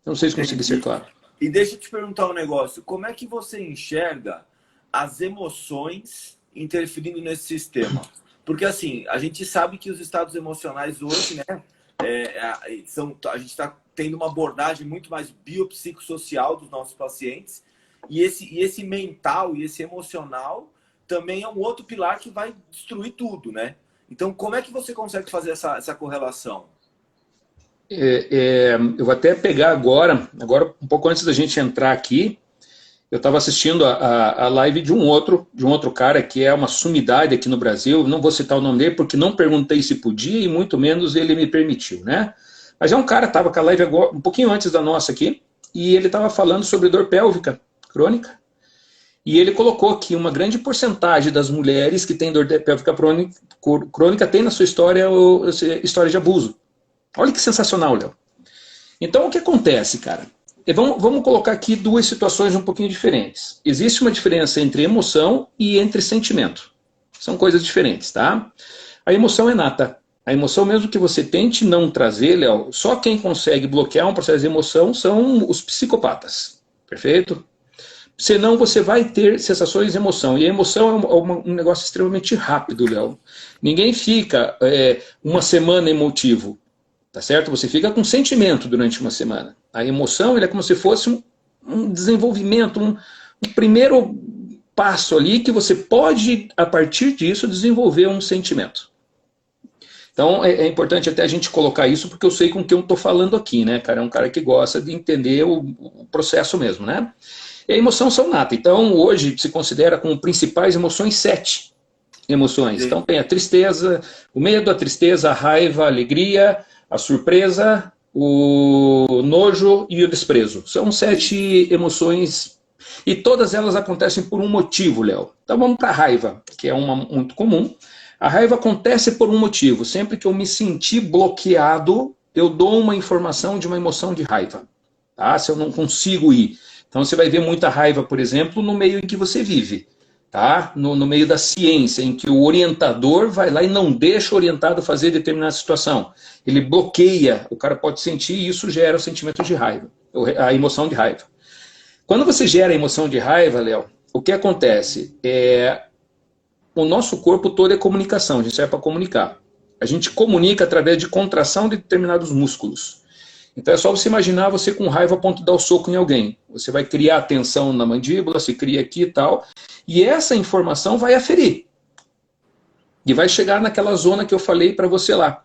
Não sei se consegui ser claro. E deixa eu te perguntar um negócio. Como é que você enxerga as emoções interferindo nesse sistema? Porque, assim, a gente sabe que os estados emocionais hoje, né, a gente está tendo uma abordagem muito mais biopsicossocial dos nossos pacientes. E esse mental e esse emocional também é um outro pilar que vai destruir tudo, né? Então, como é que você consegue fazer essa correlação? Eu vou até pegar agora, um pouco antes da gente entrar aqui, eu estava assistindo a live de um outro cara que é uma sumidade aqui no Brasil, não vou citar o nome dele porque não perguntei se podia e muito menos ele me permitiu, né? Mas é um cara, estava com a live agora, um pouquinho antes da nossa aqui, e ele estava falando sobre dor pélvica crônica, e ele colocou que uma grande porcentagem das mulheres que têm dor pélvica crônica tem na sua história de abuso. Olha que sensacional, Léo. Então, o que acontece, cara? Vamos colocar aqui duas situações um pouquinho diferentes. Existe uma diferença entre emoção e entre sentimento. São coisas diferentes, tá? A emoção é nata. A emoção, mesmo que você tente não trazer, Léo, só quem consegue bloquear um processo de emoção são os psicopatas. Perfeito? Senão você vai ter sensações de emoção. E a emoção é um negócio extremamente rápido, Léo. Ninguém fica uma semana emotivo, tá certo? Você fica com sentimento durante uma semana. A emoção é como se fosse um desenvolvimento, um primeiro passo ali que você pode, a partir disso, desenvolver um sentimento. Então é importante até a gente colocar isso, porque eu sei com quem eu estou falando aqui, né, cara? É um cara que gosta de entender o processo mesmo, né? E a emoção são nata. Então, hoje se considera como principais emoções 7 emoções. Então, tem a tristeza, o medo, a tristeza, a raiva, a alegria, a surpresa, o nojo e o desprezo. São 7 emoções e todas elas acontecem por um motivo, Léo. Então, vamos para a raiva, que é uma muito comum. A raiva acontece por um motivo. Sempre que eu me sentir bloqueado, eu dou uma informação de uma emoção de raiva. Tá? Se eu não consigo ir. Então você vai ver muita raiva, por exemplo, no meio em que você vive, tá? No meio da ciência, em que o orientador vai lá e não deixa o orientado fazer determinada situação. Ele bloqueia, o cara pode sentir e isso gera o sentimento de raiva, a emoção de raiva. Quando você gera a emoção de raiva, Léo, o que acontece? O nosso corpo todo é comunicação, a gente serve para comunicar. A gente comunica através de contração de determinados músculos. Então é só você imaginar você com raiva a ponto de dar o soco em alguém. Você vai criar tensão na mandíbula, se cria aqui e tal. E essa informação vai aferir. E vai chegar naquela zona que eu falei para você lá.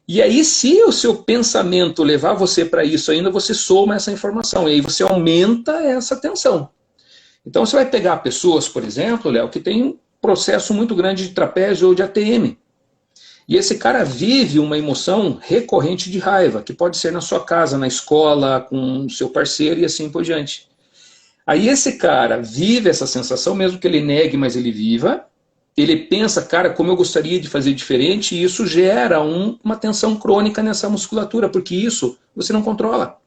E aí, se o seu pensamento levar você para isso ainda, você soma essa informação. E aí você aumenta essa tensão. Então você vai pegar pessoas, por exemplo, Léo, que tem um processo muito grande de trapézio ou de ATM. E esse cara vive uma emoção recorrente de raiva, que pode ser na sua casa, na escola, com o seu parceiro e assim por diante. Aí esse cara vive essa sensação, mesmo que ele negue, mas ele viva. Ele pensa, cara, como eu gostaria de fazer diferente, e isso gera uma tensão crônica nessa musculatura, porque isso você não controla.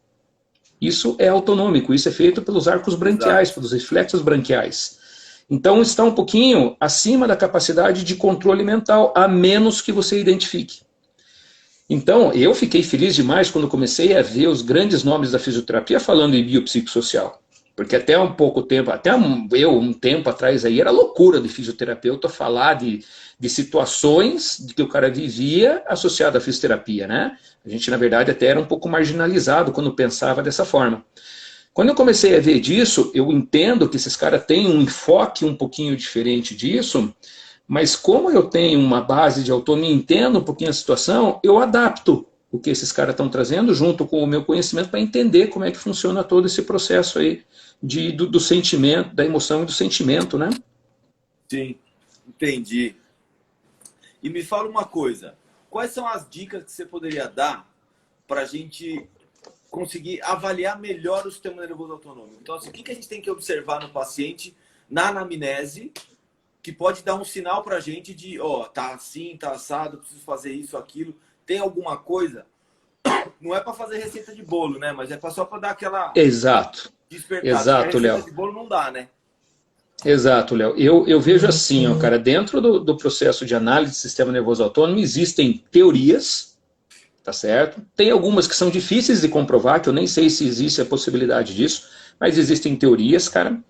Isso é autonômico, isso é feito pelos arcos branquiais, pelos reflexos branquiais. Então está um pouquinho acima da capacidade de controle mental, a menos que você identifique. Então, eu fiquei feliz demais quando comecei a ver os grandes nomes da fisioterapia falando em biopsicossocial. Porque até um pouco tempo, um tempo atrás aí, era loucura de fisioterapeuta falar de situações de que o cara vivia associado à fisioterapia, né? A gente, na verdade, até era um pouco marginalizado quando pensava dessa forma. Quando eu comecei a ver disso, eu entendo que esses caras têm um enfoque um pouquinho diferente disso, mas como eu tenho uma base de autonomia, entendo um pouquinho a situação, eu adapto o que esses caras estão trazendo junto com o meu conhecimento para entender como é que funciona todo esse processo aí do sentimento, da emoção e do sentimento, né? Sim, entendi. E me fala uma coisa, quais são as dicas que você poderia dar para a gente conseguir avaliar melhor o sistema nervoso autonômico? Então, assim, o que a gente tem que observar no paciente, na anamnese, que pode dar um sinal para a gente de, ó, tá assim, tá assado, preciso fazer isso, aquilo. Tem alguma coisa? Não é para fazer receita de bolo, né? Mas é só para dar aquela... Exato. Despertada. Exato, Léo. Receita de bolo não dá, né? Exato, Léo. Eu vejo assim, ó, cara, dentro do processo de análise do sistema nervoso autônomo existem teorias, tá certo? Tem algumas que são difíceis de comprovar, que eu nem sei se existe a possibilidade disso, mas existem teorias, cara.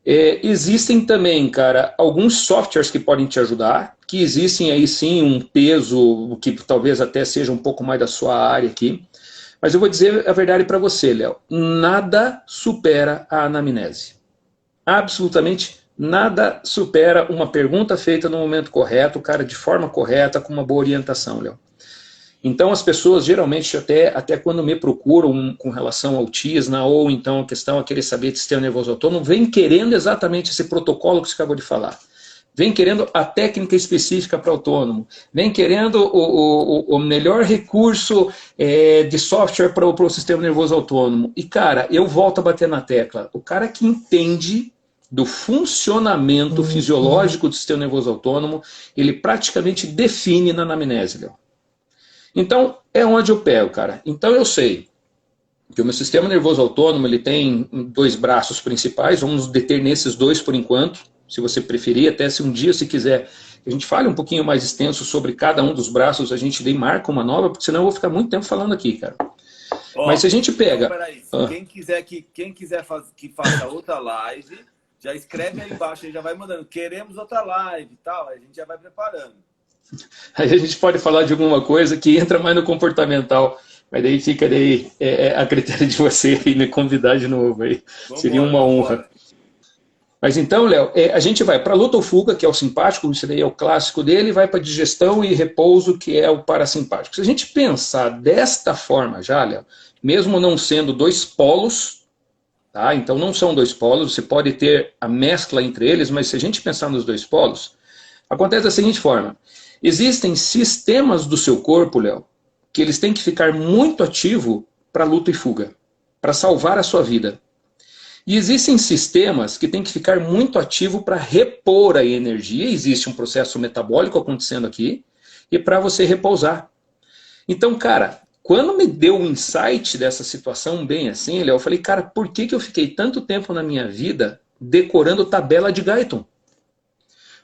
Existem também, cara, alguns softwares que podem te ajudar, que existem aí sim um peso que talvez até seja um pouco mais da sua área aqui. Mas eu vou dizer a verdade para você, Léo. Nada supera a anamnese. Absolutamente nada supera uma pergunta feita no momento correto, cara, de forma correta, com uma boa orientação, Léo. Então, as pessoas, geralmente, até quando me procuram com relação ao TISNA, ou então a questão a querer saber de sistema nervoso autônomo, vem querendo exatamente esse protocolo que você acabou de falar. Vem querendo a técnica específica para autônomo. Vem querendo o melhor recurso de software para o sistema nervoso autônomo. E, cara, eu volto a bater na tecla. O cara que entende do funcionamento fisiológico do sistema nervoso autônomo, ele praticamente define na anamnese, Léo. Então, é onde eu pego, cara. Então, eu sei que o meu sistema nervoso autônomo ele tem 2 braços principais, vamos deter nesses 2 por enquanto, se você preferir, até se um dia, se quiser, a gente fale um pouquinho mais extenso sobre cada um dos braços, a gente daí marca uma nova, porque senão eu vou ficar muito tempo falando aqui, cara. Mas se a gente pega... Então, peraí, quem quiser que faça outra live, já escreve aí embaixo, já vai mandando, queremos outra live e tal, a gente já vai preparando. Aí a gente pode falar de alguma coisa que entra mais no comportamental, mas daí fica a critério de você aí me convidar de novo. Aí. Seria uma honra. Mas então, Léo, a gente vai para luta ou fuga, que é o simpático, isso daí é o clássico dele, e vai para digestão e repouso, que é o parasimpático. Se a gente pensar desta forma já, Léo, mesmo não sendo 2 polos, tá? Então não são 2 polos, você pode ter a mescla entre eles, mas se a gente pensar nos 2 polos, acontece da seguinte forma. Existem sistemas do seu corpo, Léo, que eles têm que ficar muito ativo para luta e fuga, para salvar a sua vida. E existem sistemas que têm que ficar muito ativo para repor a energia, existe um processo metabólico acontecendo aqui, e para você repousar. Então, cara, quando me deu um insight dessa situação bem assim, Léo, eu falei, cara, por que eu fiquei tanto tempo na minha vida decorando tabela de Guyton?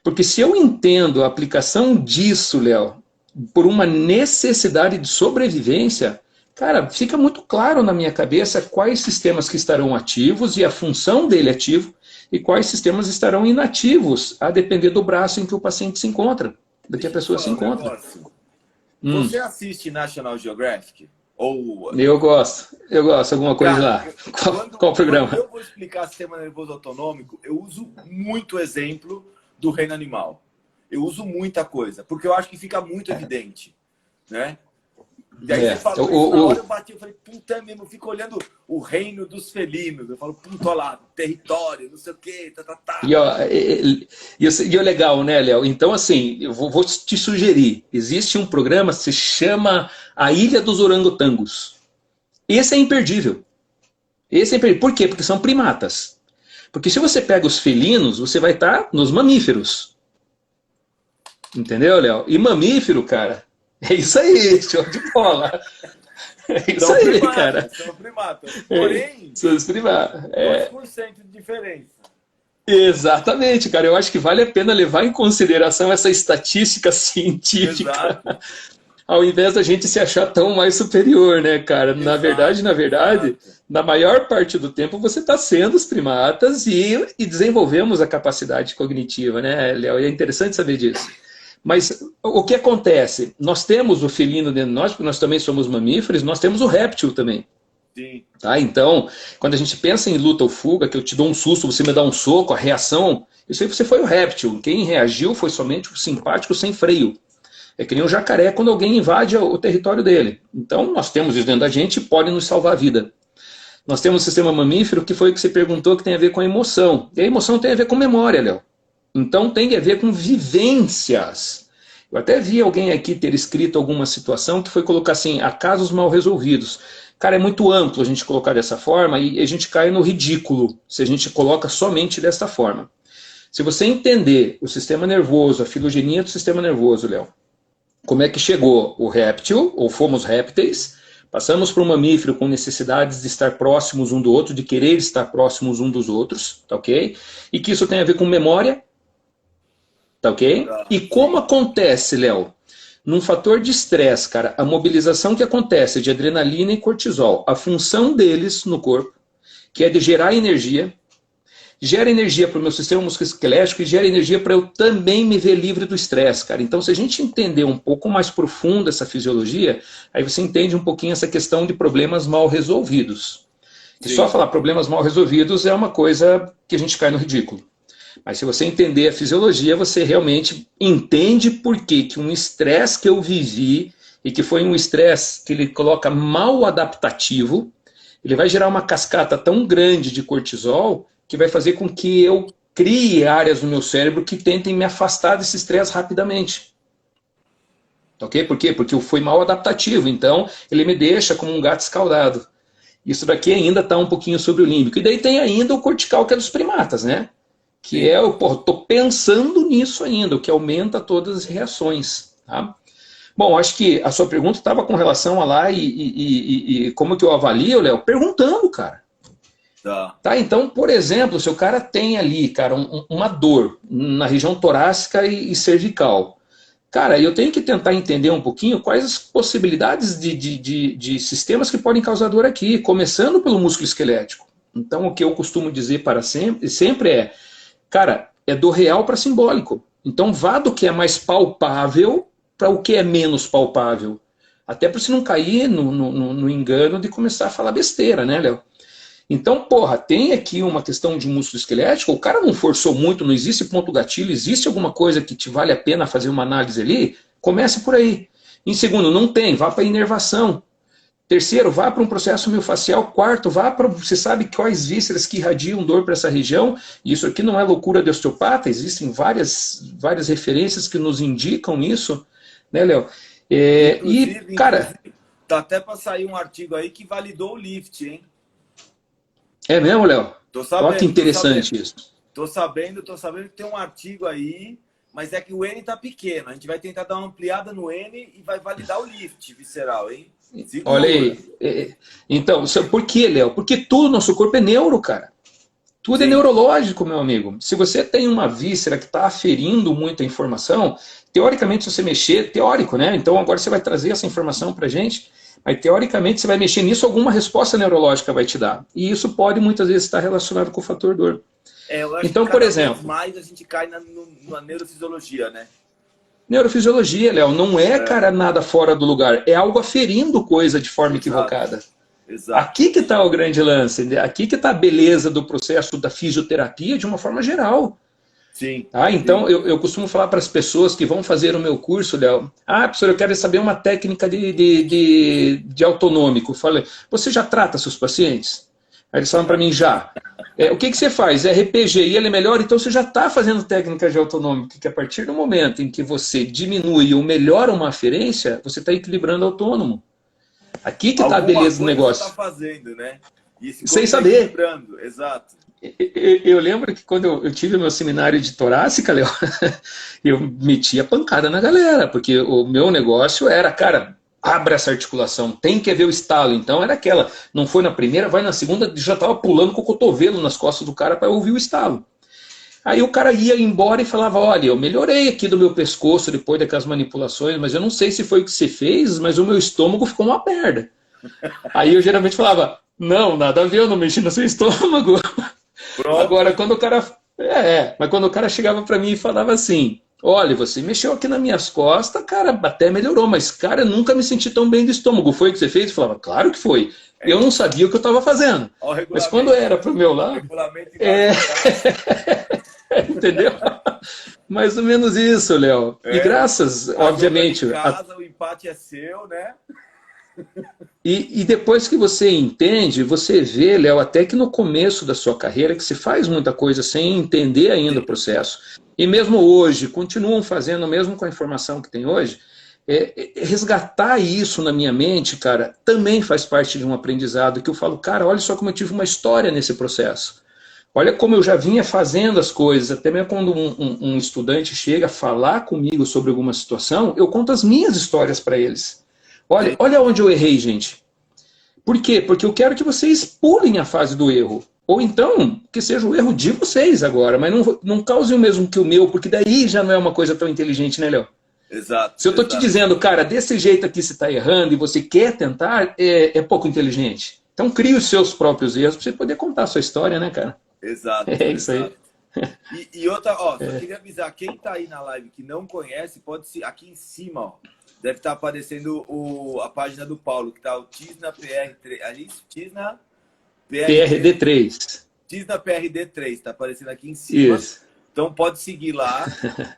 Porque se eu entendo a aplicação disso, Léo, por uma necessidade de sobrevivência, cara, fica muito claro na minha cabeça quais sistemas que estarão ativos e a função dele ativo e quais sistemas estarão inativos, a depender do braço em que o paciente se encontra, da que a pessoa se encontra. Você assiste National Geographic? Ou... Eu gosto, alguma coisa lá. Qual programa? Quando eu vou explicar sistema nervoso autonômico, eu uso muito exemplo do reino animal. Eu uso muita coisa, porque eu acho que fica muito evidente, né? E aí você falou isso, na hora eu bati, eu falei, puta, é mesmo, eu fico olhando o reino dos felinos, eu falo, puta, olha lá, território, não sei o quê, tá. E o legal, né, Léo? Então, assim, eu vou te sugerir, existe um programa que se chama A Ilha dos Orangotangos. Esse é imperdível. Por quê? Porque são primatas. Porque se você pega os felinos, você vai estar nos mamíferos. Entendeu, Léo? E mamífero, cara, é isso aí, show de bola. É isso aí, primatas, cara. São primatas. Porém, são os primatas. 2% de diferença. Exatamente, cara. Eu acho que vale a pena levar em consideração essa estatística científica. Exato. ao invés da gente se achar tão mais superior, né, cara? Na verdade, na maior parte do tempo você está sendo os primatas e desenvolvemos a capacidade cognitiva, né, Léo? E é interessante saber disso. Mas o que acontece? Nós temos o felino dentro de nós, porque nós também somos mamíferos, nós temos o réptil também. Sim. Tá? Então, quando a gente pensa em luta ou fuga, que eu te dou um susto, você me dá um soco, a reação, isso aí você foi o réptil. Quem reagiu foi somente o simpático sem freio. É que nem o jacaré quando alguém invade o território dele. Então, nós temos isso dentro da gente e pode nos salvar a vida. Nós temos o sistema mamífero, que foi o que você perguntou, que tem a ver com a emoção. E a emoção tem a ver com memória, Léo. Então, tem a ver com vivências. Eu até vi alguém aqui ter escrito alguma situação que foi colocar assim, a casos mal resolvidos. Cara, é muito amplo a gente colocar dessa forma e a gente cai no ridículo se a gente coloca somente dessa forma. Se você entender o sistema nervoso, a filogenia do sistema nervoso, Léo, como é que chegou o réptil, ou fomos répteis, passamos por um mamífero com necessidades de estar próximos um do outro, de querer estar próximos um dos outros, tá ok? E que isso tem a ver com memória, tá ok? E como acontece, Léo? Num fator de estresse, cara, a mobilização que acontece de adrenalina e cortisol, a função deles no corpo, que é de gerar energia, gera energia para o meu sistema musculoesquelético e gera energia para eu também me ver livre do estresse, cara. Então, se a gente entender um pouco mais profundo essa fisiologia, aí você entende um pouquinho essa questão de problemas mal resolvidos. E só falar problemas mal resolvidos é uma coisa que a gente cai no ridículo. Mas se você entender a fisiologia, você realmente entende por que um estresse que eu vivi, e que foi um estresse que ele coloca mal adaptativo, ele vai gerar uma cascata tão grande de cortisol que vai fazer com que eu crie áreas no meu cérebro que tentem me afastar desse estresse rapidamente. Ok? Por quê? Porque eu fui mal adaptativo, então ele me deixa como um gato escaldado. Isso daqui ainda está um pouquinho sobre o límbico. E daí tem ainda o cortical, que é dos primatas, né? Que é, eu estou pensando nisso ainda, o que aumenta todas as reações. Tá? Bom, acho que a sua pergunta estava com relação a lá e como que eu avalio, Léo? Perguntando, cara. Tá, então, por exemplo, se o cara tem ali, cara, uma dor na região torácica e cervical, cara, eu tenho que tentar entender um pouquinho quais as possibilidades de sistemas que podem causar dor aqui, começando pelo músculo esquelético. Então, o que eu costumo dizer para sempre é, cara, é do real para simbólico. Então, vá do que é mais palpável para o que é menos palpável. Até para você não cair no engano de começar a falar besteira, né, Léo? Então, porra, tem aqui uma questão de músculo esquelético, o cara não forçou muito, não existe ponto gatilho, existe alguma coisa que te vale a pena fazer uma análise ali? Comece por aí. Em segundo, não tem, vá para a inervação. Terceiro, vá para um processo miofascial. Quarto, vá para, você sabe quais vísceras que irradiam dor para essa região. E isso aqui não é loucura de osteopata, existem várias referências que nos indicam isso, né, Léo? E, cara... Tá até para sair um artigo aí que validou o lift, hein? É mesmo, Léo? Tô sabendo. Olha que interessante isso. Tô sabendo que tem um artigo aí, mas é que o N tá pequeno. A gente vai tentar dar uma ampliada no N e vai validar o lift visceral, hein? Segura. Olha aí. Então, por que, Léo? Porque tudo no nosso corpo é neuro, cara. Tudo é neurológico, meu amigo. Se você tem uma víscera que está aferindo muita informação, teoricamente, se você mexer, teórico, né? Então, agora você vai trazer essa informação pra gente. Mas, teoricamente, você vai mexer nisso, alguma resposta neurológica vai te dar. E isso pode, muitas vezes, estar relacionado com o fator dor. Eu acho então, que por exemplo... mais a gente cai na neurofisiologia, né? Neurofisiologia, Léo, não é, cara, nada fora do lugar. É algo aferindo coisa de forma equivocada. Exato. Aqui que está o grande lance. Aqui que está a beleza do processo da fisioterapia de uma forma geral. Sim. Tá? Então, eu costumo falar para as pessoas que vão fazer o meu curso, Léo, professor, eu quero saber uma técnica de autonômico. Eu falei, você já trata seus pacientes? Aí eles falam para mim, já. O que você faz? RPG e ele é melhor? Então você já está fazendo técnica de autonômico, que a partir do momento em que você diminui ou melhora uma aferência, você está equilibrando autônomo. Aqui que está a beleza do negócio. Você está fazendo, né? Sem saber. Exato. Eu lembro que quando eu tive o meu seminário de torácica, Léo, eu metia pancada na galera, porque o meu negócio era, cara, abre essa articulação, tem que ver o estalo. Então era aquela, não foi na primeira, vai na segunda, já estava pulando com o cotovelo nas costas do cara para ouvir o estalo. Aí o cara ia embora e falava, olha, eu melhorei aqui do meu pescoço depois daquelas manipulações, mas eu não sei se foi o que você fez, mas o meu estômago ficou uma merda. Aí eu geralmente falava, não, nada a ver, eu não mexi no seu estômago. Pronto. Agora, quando o cara... mas quando o cara chegava pra mim e falava assim, olha, você mexeu aqui nas minhas costas, cara, até melhorou, mas, cara, eu nunca me senti tão bem do estômago. Foi o que você fez? Eu falava, claro que foi. Eu não sabia o que eu estava fazendo. Mas quando era pro meu lado... Entendeu? Mais ou menos isso, Léo. E graças, obviamente... Casa, o empate é seu, né? E depois que você entende, você vê, Léo, até que no começo da sua carreira, que se faz muita coisa sem entender ainda o processo. E mesmo hoje, continuam fazendo, mesmo com a informação que tem hoje, resgatar isso na minha mente, cara, também faz parte de um aprendizado, que eu falo, cara, olha só como eu tive uma história nesse processo. Olha como eu já vinha fazendo as coisas, até mesmo quando um estudante chega a falar comigo sobre alguma situação, eu conto as minhas histórias para eles. Olha onde eu errei, gente. Por quê? Porque eu quero que vocês pulem a fase do erro. Ou então, que seja o erro de vocês agora, mas não cause o mesmo que o meu, porque daí já não é uma coisa tão inteligente, né, Léo? Exato. Se eu estou te dizendo, cara, desse jeito aqui você está errando e você quer tentar, é pouco inteligente. Então crie os seus próprios erros para você poder contar a sua história, né, cara? Exato. Isso aí. E outra, só queria avisar, quem está aí na live que não conhece, pode se aqui em cima, ó, deve estar aparecendo a página do Paulo, que está o Tisna PR3. Ali, Tisna PRD3. Tisna PRD3, está aparecendo aqui em cima. Isso. Então pode seguir lá.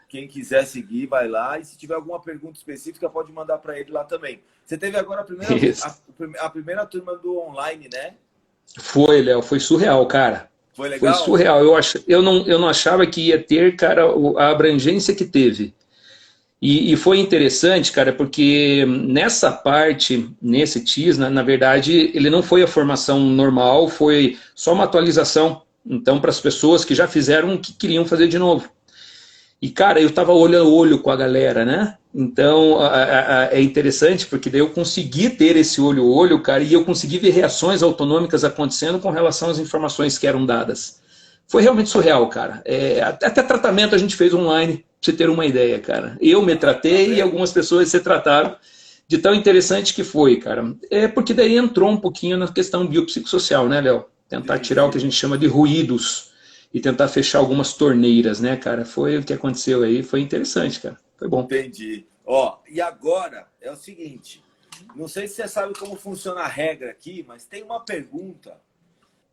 Quem quiser seguir, vai lá. E se tiver alguma pergunta específica, pode mandar para ele lá também. Você teve agora a primeira turma do online, né? Foi, Léo, foi surreal, cara. Foi legal? Foi surreal. Eu não achava que ia ter, cara, a abrangência que teve. E foi interessante, cara, porque nessa parte, nesse Tisna, na verdade, ele não foi a formação normal, foi só uma atualização. Então, para as pessoas que já fizeram, que queriam fazer de novo. E, cara, eu tava olho a olho com a galera, né? Então, é interessante, porque daí eu consegui ter esse olho a olho, cara, e eu consegui ver reações autonômicas acontecendo com relação às informações que eram dadas. Foi realmente surreal, cara. Até tratamento a gente fez online, pra você ter uma ideia, cara. Eu me tratei e algumas pessoas se trataram, de tão interessante que foi, cara. Porque daí entrou um pouquinho na questão biopsicossocial, né, Léo? Tentar tirar o que a gente chama de ruídos e tentar fechar algumas torneiras, né, cara? Foi o que aconteceu aí, foi interessante, cara. Foi bom. Entendi. Ó, e agora é o seguinte, não sei se você sabe como funciona a regra aqui, mas tem uma pergunta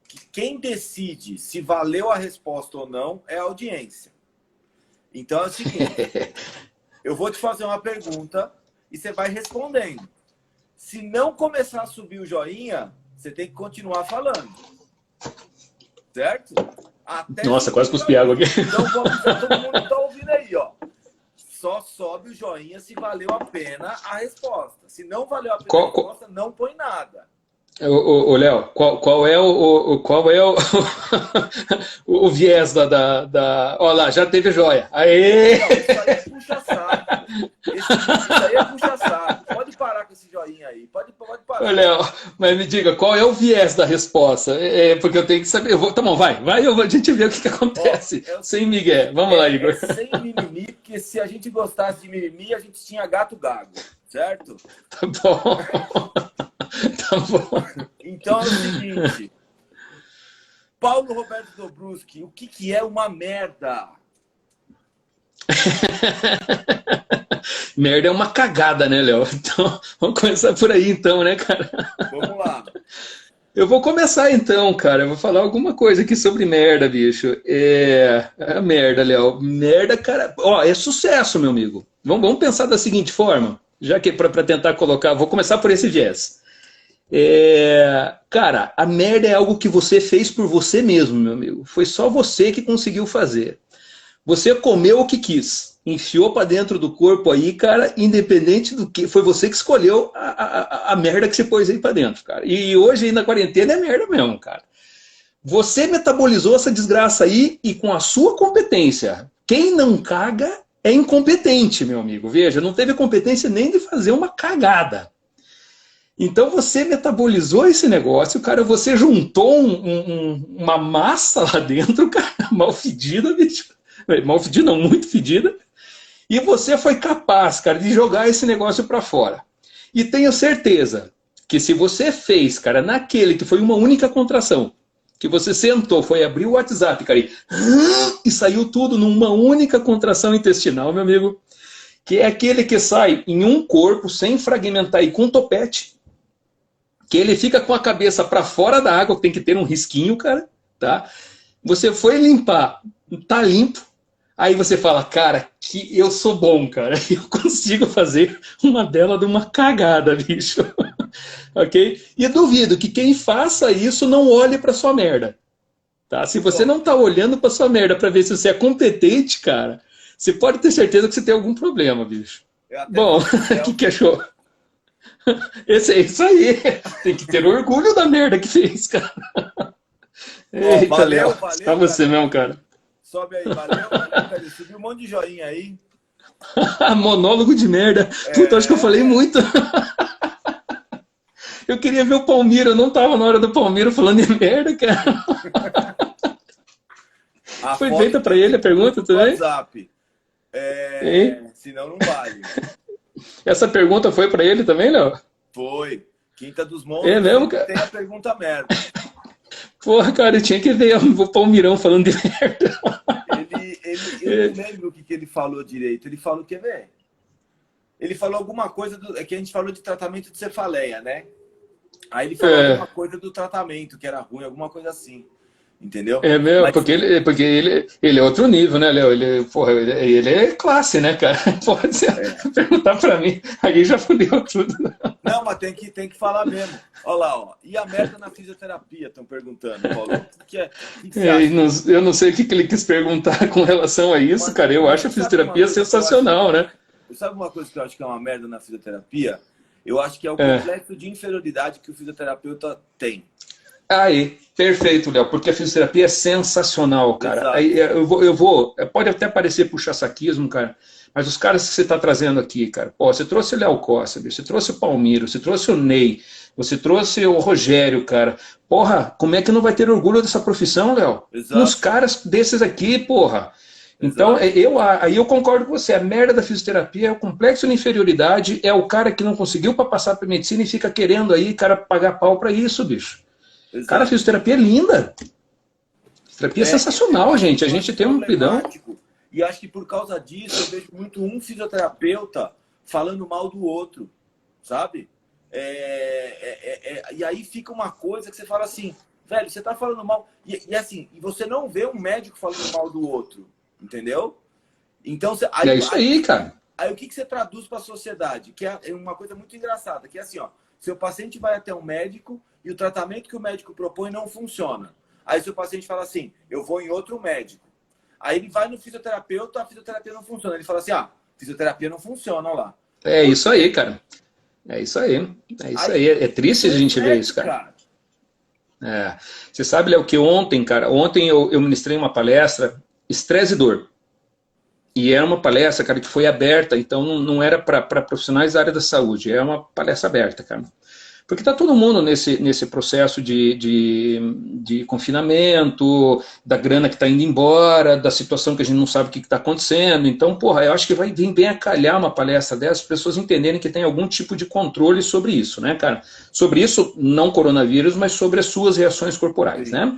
que quem decide se valeu a resposta ou não é a audiência. Então é o seguinte, eu vou te fazer uma pergunta e você vai respondendo. Se não começar a subir o joinha, você tem que continuar falando. Certo? Nossa, quase cuspi água aqui. Então vamos avisar todo mundo que está ouvindo aí, ó. Só sobe o joinha se valeu a pena a resposta. Se não valeu a pena a resposta, não põe nada. Ô, Léo, qual é o viés da... Olha lá, já teve joia. Aê! Não, isso aí é puxa-saco. Isso aí é puxa-saco. Pode parar com esse joinha aí. Pode parar. Ô, Léo, mas me diga, qual é o viés da resposta? Porque eu tenho que saber. Tá bom, vai, a gente vê o que acontece. Sem migué. Vamos lá, Igor. Sem mimimi, porque se a gente gostasse de mimimi, a gente tinha gato gago. Certo? Tá bom. Tá bom. Então é o seguinte. Paulo Roberto Dobruski, o que é uma merda? Merda é uma cagada, né, Léo? Então, vamos começar por aí então, né, cara? Vamos lá. Eu vou começar então, cara. Eu vou falar alguma coisa aqui sobre merda, bicho. Merda, Léo. Merda, cara. Ó, é sucesso, meu amigo. Vamos pensar da seguinte forma, já que para tentar colocar, vou começar por esse viés. Cara, a merda é algo que você fez por você mesmo, meu amigo. Foi só você que conseguiu fazer. Você comeu o que quis, enfiou para dentro do corpo aí, cara, independente do que, foi você que escolheu a merda que você pôs aí para dentro, cara. E hoje aí na quarentena é merda mesmo, cara. Você metabolizou essa desgraça aí e com a sua competência. Quem não caga é incompetente, meu amigo. Veja, não teve competência nem de fazer uma cagada. Então você metabolizou esse negócio, cara, você juntou uma massa lá dentro, cara, mal fedida, bicho. Mal fedida, não, muito fedida. E você foi capaz, cara, de jogar esse negócio para fora. E tenho certeza que se você fez, cara, naquele que foi uma única contração, que você sentou, foi abrir o WhatsApp, cara, e saiu tudo numa única contração intestinal, meu amigo, que é aquele que sai em um corpo, sem fragmentar e com topete, que ele fica com a cabeça para fora da água, que tem que ter um risquinho, cara, tá? Você foi limpar, tá limpo, aí você fala, cara, que eu sou bom, cara, eu consigo fazer uma dela de uma cagada, bicho. Ok? E duvido que quem faça isso não olhe para sua merda. Tá? Se você não tá olhando para sua merda para ver se você é competente, cara, você pode ter certeza que você tem algum problema, bicho. Bom, o que achou? Esse é isso aí. Tem que ter orgulho da merda que fez, cara. Eita, valeu, Léo. valeu, Tá você mesmo, cara. Sobe aí, valeu, valeu. Subiu um monte de joinha aí. Monólogo de merda. Puta, acho que eu falei muito. Eu queria ver o Palmiro, eu não tava na hora do Palmiro falando de merda, cara. Foi feita pra ele a pergunta também? WhatsApp. Senão não vale. Essa pergunta foi pra ele também, Léo? Foi. Quinta dos Monstros. É mesmo, cara? Tem a pergunta merda. Porra, cara, eu tinha que ver o Palmirão falando de merda. Eu não lembro o que ele falou direito. Ele falou, quer ver? Ele falou alguma coisa, que a gente falou de tratamento de cefaleia, né? Aí ele falou alguma coisa do tratamento, que era ruim, alguma coisa assim. Entendeu? É mesmo, mas... porque ele é outro nível, né, Léo? Ele é classe, né, cara? Pode perguntar pra mim, aí já fudeu tudo. Não, mas tem que falar mesmo. Olha lá, ó. E a merda na fisioterapia, estão perguntando, Paulo. O que você acha? Eu não sei o que ele quis perguntar com relação a isso, cara. Eu acho a fisioterapia sensacional, né? Sabe uma coisa que eu acho que é uma merda na fisioterapia? Eu acho que é o complexo de inferioridade que o fisioterapeuta tem. Aí, perfeito, Léo, porque a fisioterapia é sensacional, cara. Aí, pode até parecer puxa-saquismo, cara, mas os caras que você está trazendo aqui, cara, pô, você trouxe o Léo Costa, você trouxe o Palmiro, você trouxe o Ney, você trouxe o Rogério, cara. Porra, como é que não vai ter orgulho dessa profissão, Léo? Uns caras desses aqui, porra. Então, aí eu concordo com você, a merda da fisioterapia é o complexo de inferioridade, é o cara que não conseguiu para passar para medicina e fica querendo aí, cara, pagar pau para isso, bicho. Exato. Cara, a fisioterapia é linda. A fisioterapia é sensacional, gente. A gente tem um pidão. E acho que por causa disso, eu vejo muito um fisioterapeuta falando mal do outro, sabe? E aí fica uma coisa que você fala assim, velho, você tá falando mal. E assim, você não vê um médico falando mal do outro, entendeu? Então, é isso aí, cara. Aí o que você traduz para a sociedade? Que é uma coisa muito engraçada, que é assim, ó. Seu paciente vai até um médico e o tratamento que o médico propõe não funciona. Aí seu paciente fala assim, eu vou em outro médico. Aí ele vai no fisioterapeuta, a fisioterapia não funciona. Ele fala assim, fisioterapia não funciona, olha lá. É isso aí, cara. É isso aí. É isso aí. É triste a gente ver isso, cara. Você sabe, Léo, que ontem eu ministrei uma palestra, estresse e dor. E era uma palestra, cara, que foi aberta, então não era para profissionais da área da saúde, é uma palestra aberta, cara. Porque tá todo mundo nesse processo de confinamento, da grana que tá indo embora, da situação que a gente não sabe o que tá acontecendo. Então, porra, eu acho que vai vir bem a calhar uma palestra dessas, as pessoas entenderem que tem algum tipo de controle sobre isso, né, cara? Sobre isso, não coronavírus, mas sobre as suas reações corporais, né?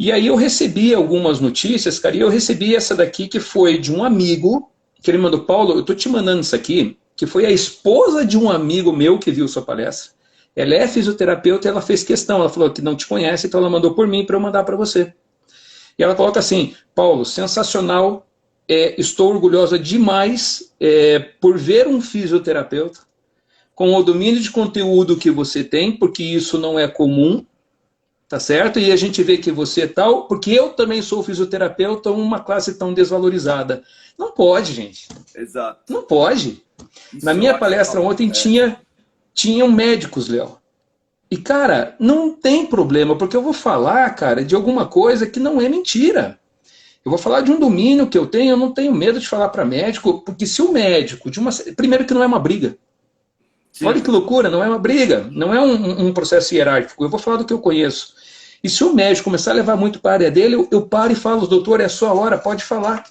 E aí eu recebi algumas notícias, cara, e eu recebi essa daqui que foi de um amigo, que ele mandou, Paulo, eu tô te mandando isso aqui, que foi a esposa de um amigo meu que viu sua palestra. Ela é fisioterapeuta e ela fez questão, ela falou que não te conhece, então ela mandou por mim para eu mandar para você. E ela coloca assim, Paulo, sensacional, estou orgulhosa demais por ver um fisioterapeuta com o domínio de conteúdo que você tem, porque isso não é comum, tá certo? E a gente vê que você é tal, porque eu também sou fisioterapeuta, uma classe tão desvalorizada. Não pode, gente. Exato. Não pode. Na minha palestra ontem tinham médicos, Léo. E, cara, não tem problema, porque eu vou falar, cara, de alguma coisa que não é mentira. Eu vou falar de um domínio que eu não tenho medo de falar para médico, porque se o médico, primeiro que não é uma briga. Olha Sim. que loucura, não é uma briga, não é um processo hierárquico. Eu vou falar do que eu conheço. E se o médico começar a levar muito para a área dele, eu paro e falo, doutor, é a sua hora, pode falar.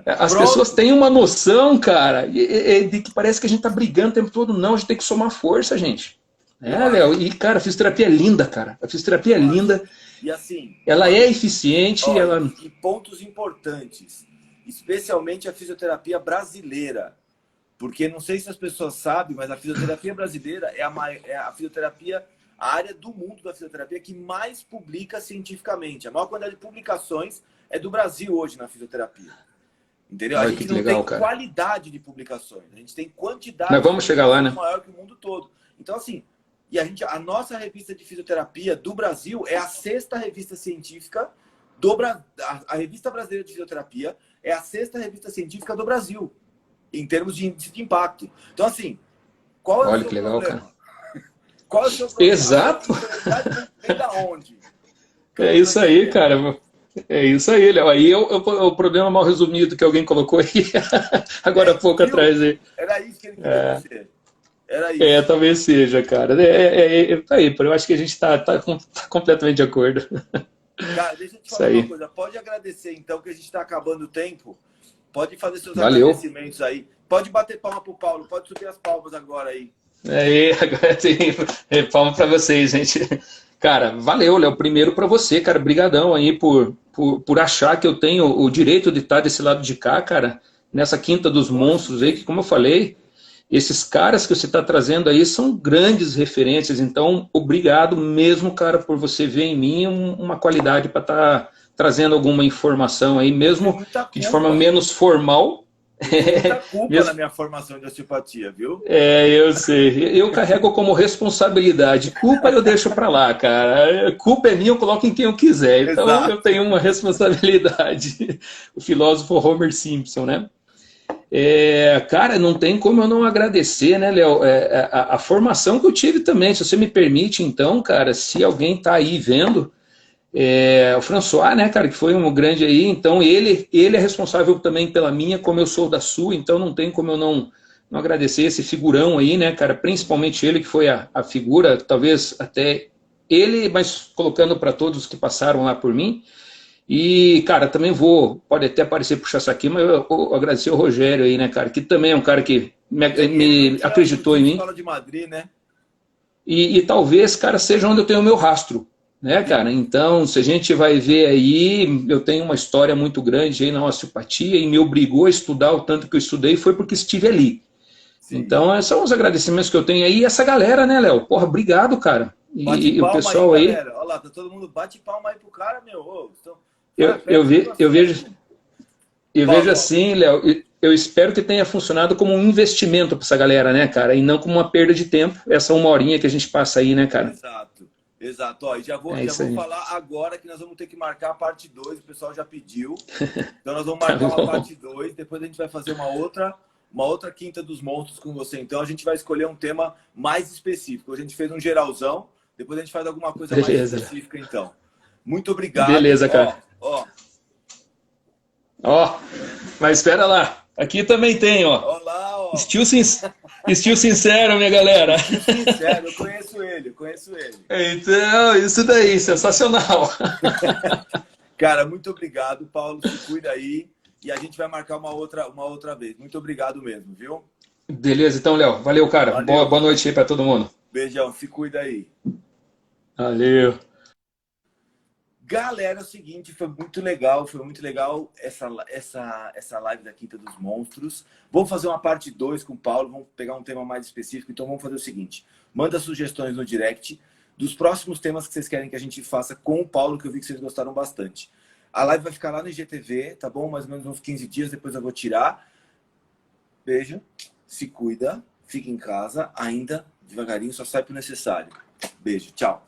As pessoas Pronto. têm uma noção, cara, de que parece que a gente tá brigando o tempo todo. Não, a gente tem que somar força, gente. Eu É, Léo, acho, e cara, a fisioterapia é linda, cara. A fisioterapia é eu acho. linda, E assim, ela é eficiente, ó, ela... e pontos importantes, especialmente a fisioterapia brasileira. Porque não sei se as pessoas sabem, mas a fisioterapia brasileira é a fisioterapia, a área do mundo da fisioterapia que mais publica cientificamente. A maior quantidade de publicações é do Brasil hoje na fisioterapia. Entendeu? A Olha gente que não tem legal, cara. qualidade de publicações, a gente tem Mas quantidade de vamos chegar lá, publicações né? maior que o mundo todo. Então, assim, a nossa revista de fisioterapia do Brasil é a sexta revista científica a revista brasileira de fisioterapia é a sexta revista científica do Brasil em termos de índice de impacto. Então, assim, qual é o Olha seu que legal, cara. problema? Qual é o seu problema? A sua Exato. credibilidade vem da onde? Que eu É não tô isso aí, entendendo. cara. É isso aí, Léo. Aí é o problema mal resumido que alguém colocou aí agora há pouco Viu? atrás aí. Era isso que ele queria dizer. Era É, isso. talvez seja, cara. Tá aí, eu acho que a gente tá completamente de acordo. Cara, deixa eu te Isso falar uma aí. coisa. Pode agradecer, então, que a gente está acabando o tempo. Pode fazer seus Valeu. agradecimentos aí. Pode bater palma pro Paulo. Pode subir as palmas agora aí. Aí, agora tem palma pra vocês, gente. Cara, valeu, Léo. Primeiro pra você, cara. Brigadão aí por achar que eu tenho o direito de estar desse lado de cá, cara. Nessa quinta dos Lógico que monstros aí, que tem. como eu falei, esses caras que você está trazendo aí são grandes referências. Então, obrigado mesmo, cara, por você ver em mim uma qualidade para estar trazendo alguma informação aí, Eu tenho mesmo muita que de forma culpa. menos formal. Eu tenho muita culpa na Mesmo, minha formação de osteopatia, viu? eu sei. Eu carrego como responsabilidade. Culpa eu deixo para lá, cara. Culpa é minha, eu coloco em quem eu quiser. Então eu Exato. tenho uma responsabilidade. O filósofo Homer Simpson, né? Cara, não tem como eu não agradecer, né, Léo? A formação que eu tive também, se você me permite, então, cara, se alguém tá aí vendo, o François, né, cara, que foi um grande aí, então ele é responsável também pela minha, como eu sou da sua, então não tem como eu não agradecer esse figurão aí, né, cara, principalmente ele que foi a figura, talvez até ele, mas colocando para todos os que passaram lá por mim. E, cara, também pode até parecer puxar isso aqui, mas eu agradecer ao Rogério aí, né, cara, que também é um cara que Sim, ele me não acreditou tinha em mim. escola de Madrid, né? E talvez, cara, seja onde eu tenho o meu rastro, né, Sim, cara? Então, se a gente vai ver aí, eu tenho uma história muito grande aí na osteopatia e me obrigou a estudar o tanto que eu estudei foi porque estive ali. sim. Então, esses são os agradecimentos que eu tenho aí. E essa galera, né, Léo? Porra, obrigado, cara. Bate E o palma aí, pessoal aí, galera. Olha lá, tá todo mundo bate palma aí pro cara, meu. Ô, cara, eu, eu, presta ve, eu atenção. vejo. Eu vejo Paulo, assim, Léo, eu espero que tenha funcionado como um investimento para essa galera, né, cara? E não como uma perda de tempo, essa uma horinha que a gente passa aí, né, cara? exato. Exato. Ó, e É já isso vou aí. falar agora que nós vamos ter que marcar a parte 2. O pessoal já pediu. Então nós vamos Tá marcar uma bom. parte 2. Depois a gente vai fazer uma outra quinta dos monstros com você. Então a gente vai escolher um tema mais específico. A gente fez um geralzão. Depois a gente faz alguma coisa mais Beleza, Léo. específica, então. Muito obrigado. Beleza, cara. Ó, mas espera lá. Aqui também tem, ó. Ó lá, ó. Estilo, sin... Estilo sincero, minha galera. Estilo sincero, eu conheço ele, eu conheço ele. Então, isso daí, sensacional. Cara, muito obrigado, Paulo. Se cuida aí. E a gente vai marcar uma outra vez. Muito obrigado mesmo, viu? Beleza, então, Léo. Valeu, cara. Valeu. Boa noite aí pra todo mundo. Beijão, se cuida aí. Valeu. Galera, é o seguinte, foi muito legal essa live da Quinta dos Monstros. Vamos fazer uma parte 2 com o Paulo, vamos pegar um tema mais específico. Então vamos fazer o seguinte, manda sugestões no direct dos próximos temas que vocês querem que a gente faça com o Paulo, que eu vi que vocês gostaram bastante. A live vai ficar lá no IGTV, tá bom? Mais ou menos uns 15 dias, depois eu vou tirar. Beijo, se cuida, fica em casa, ainda devagarinho, só sai pro necessário. Beijo, tchau.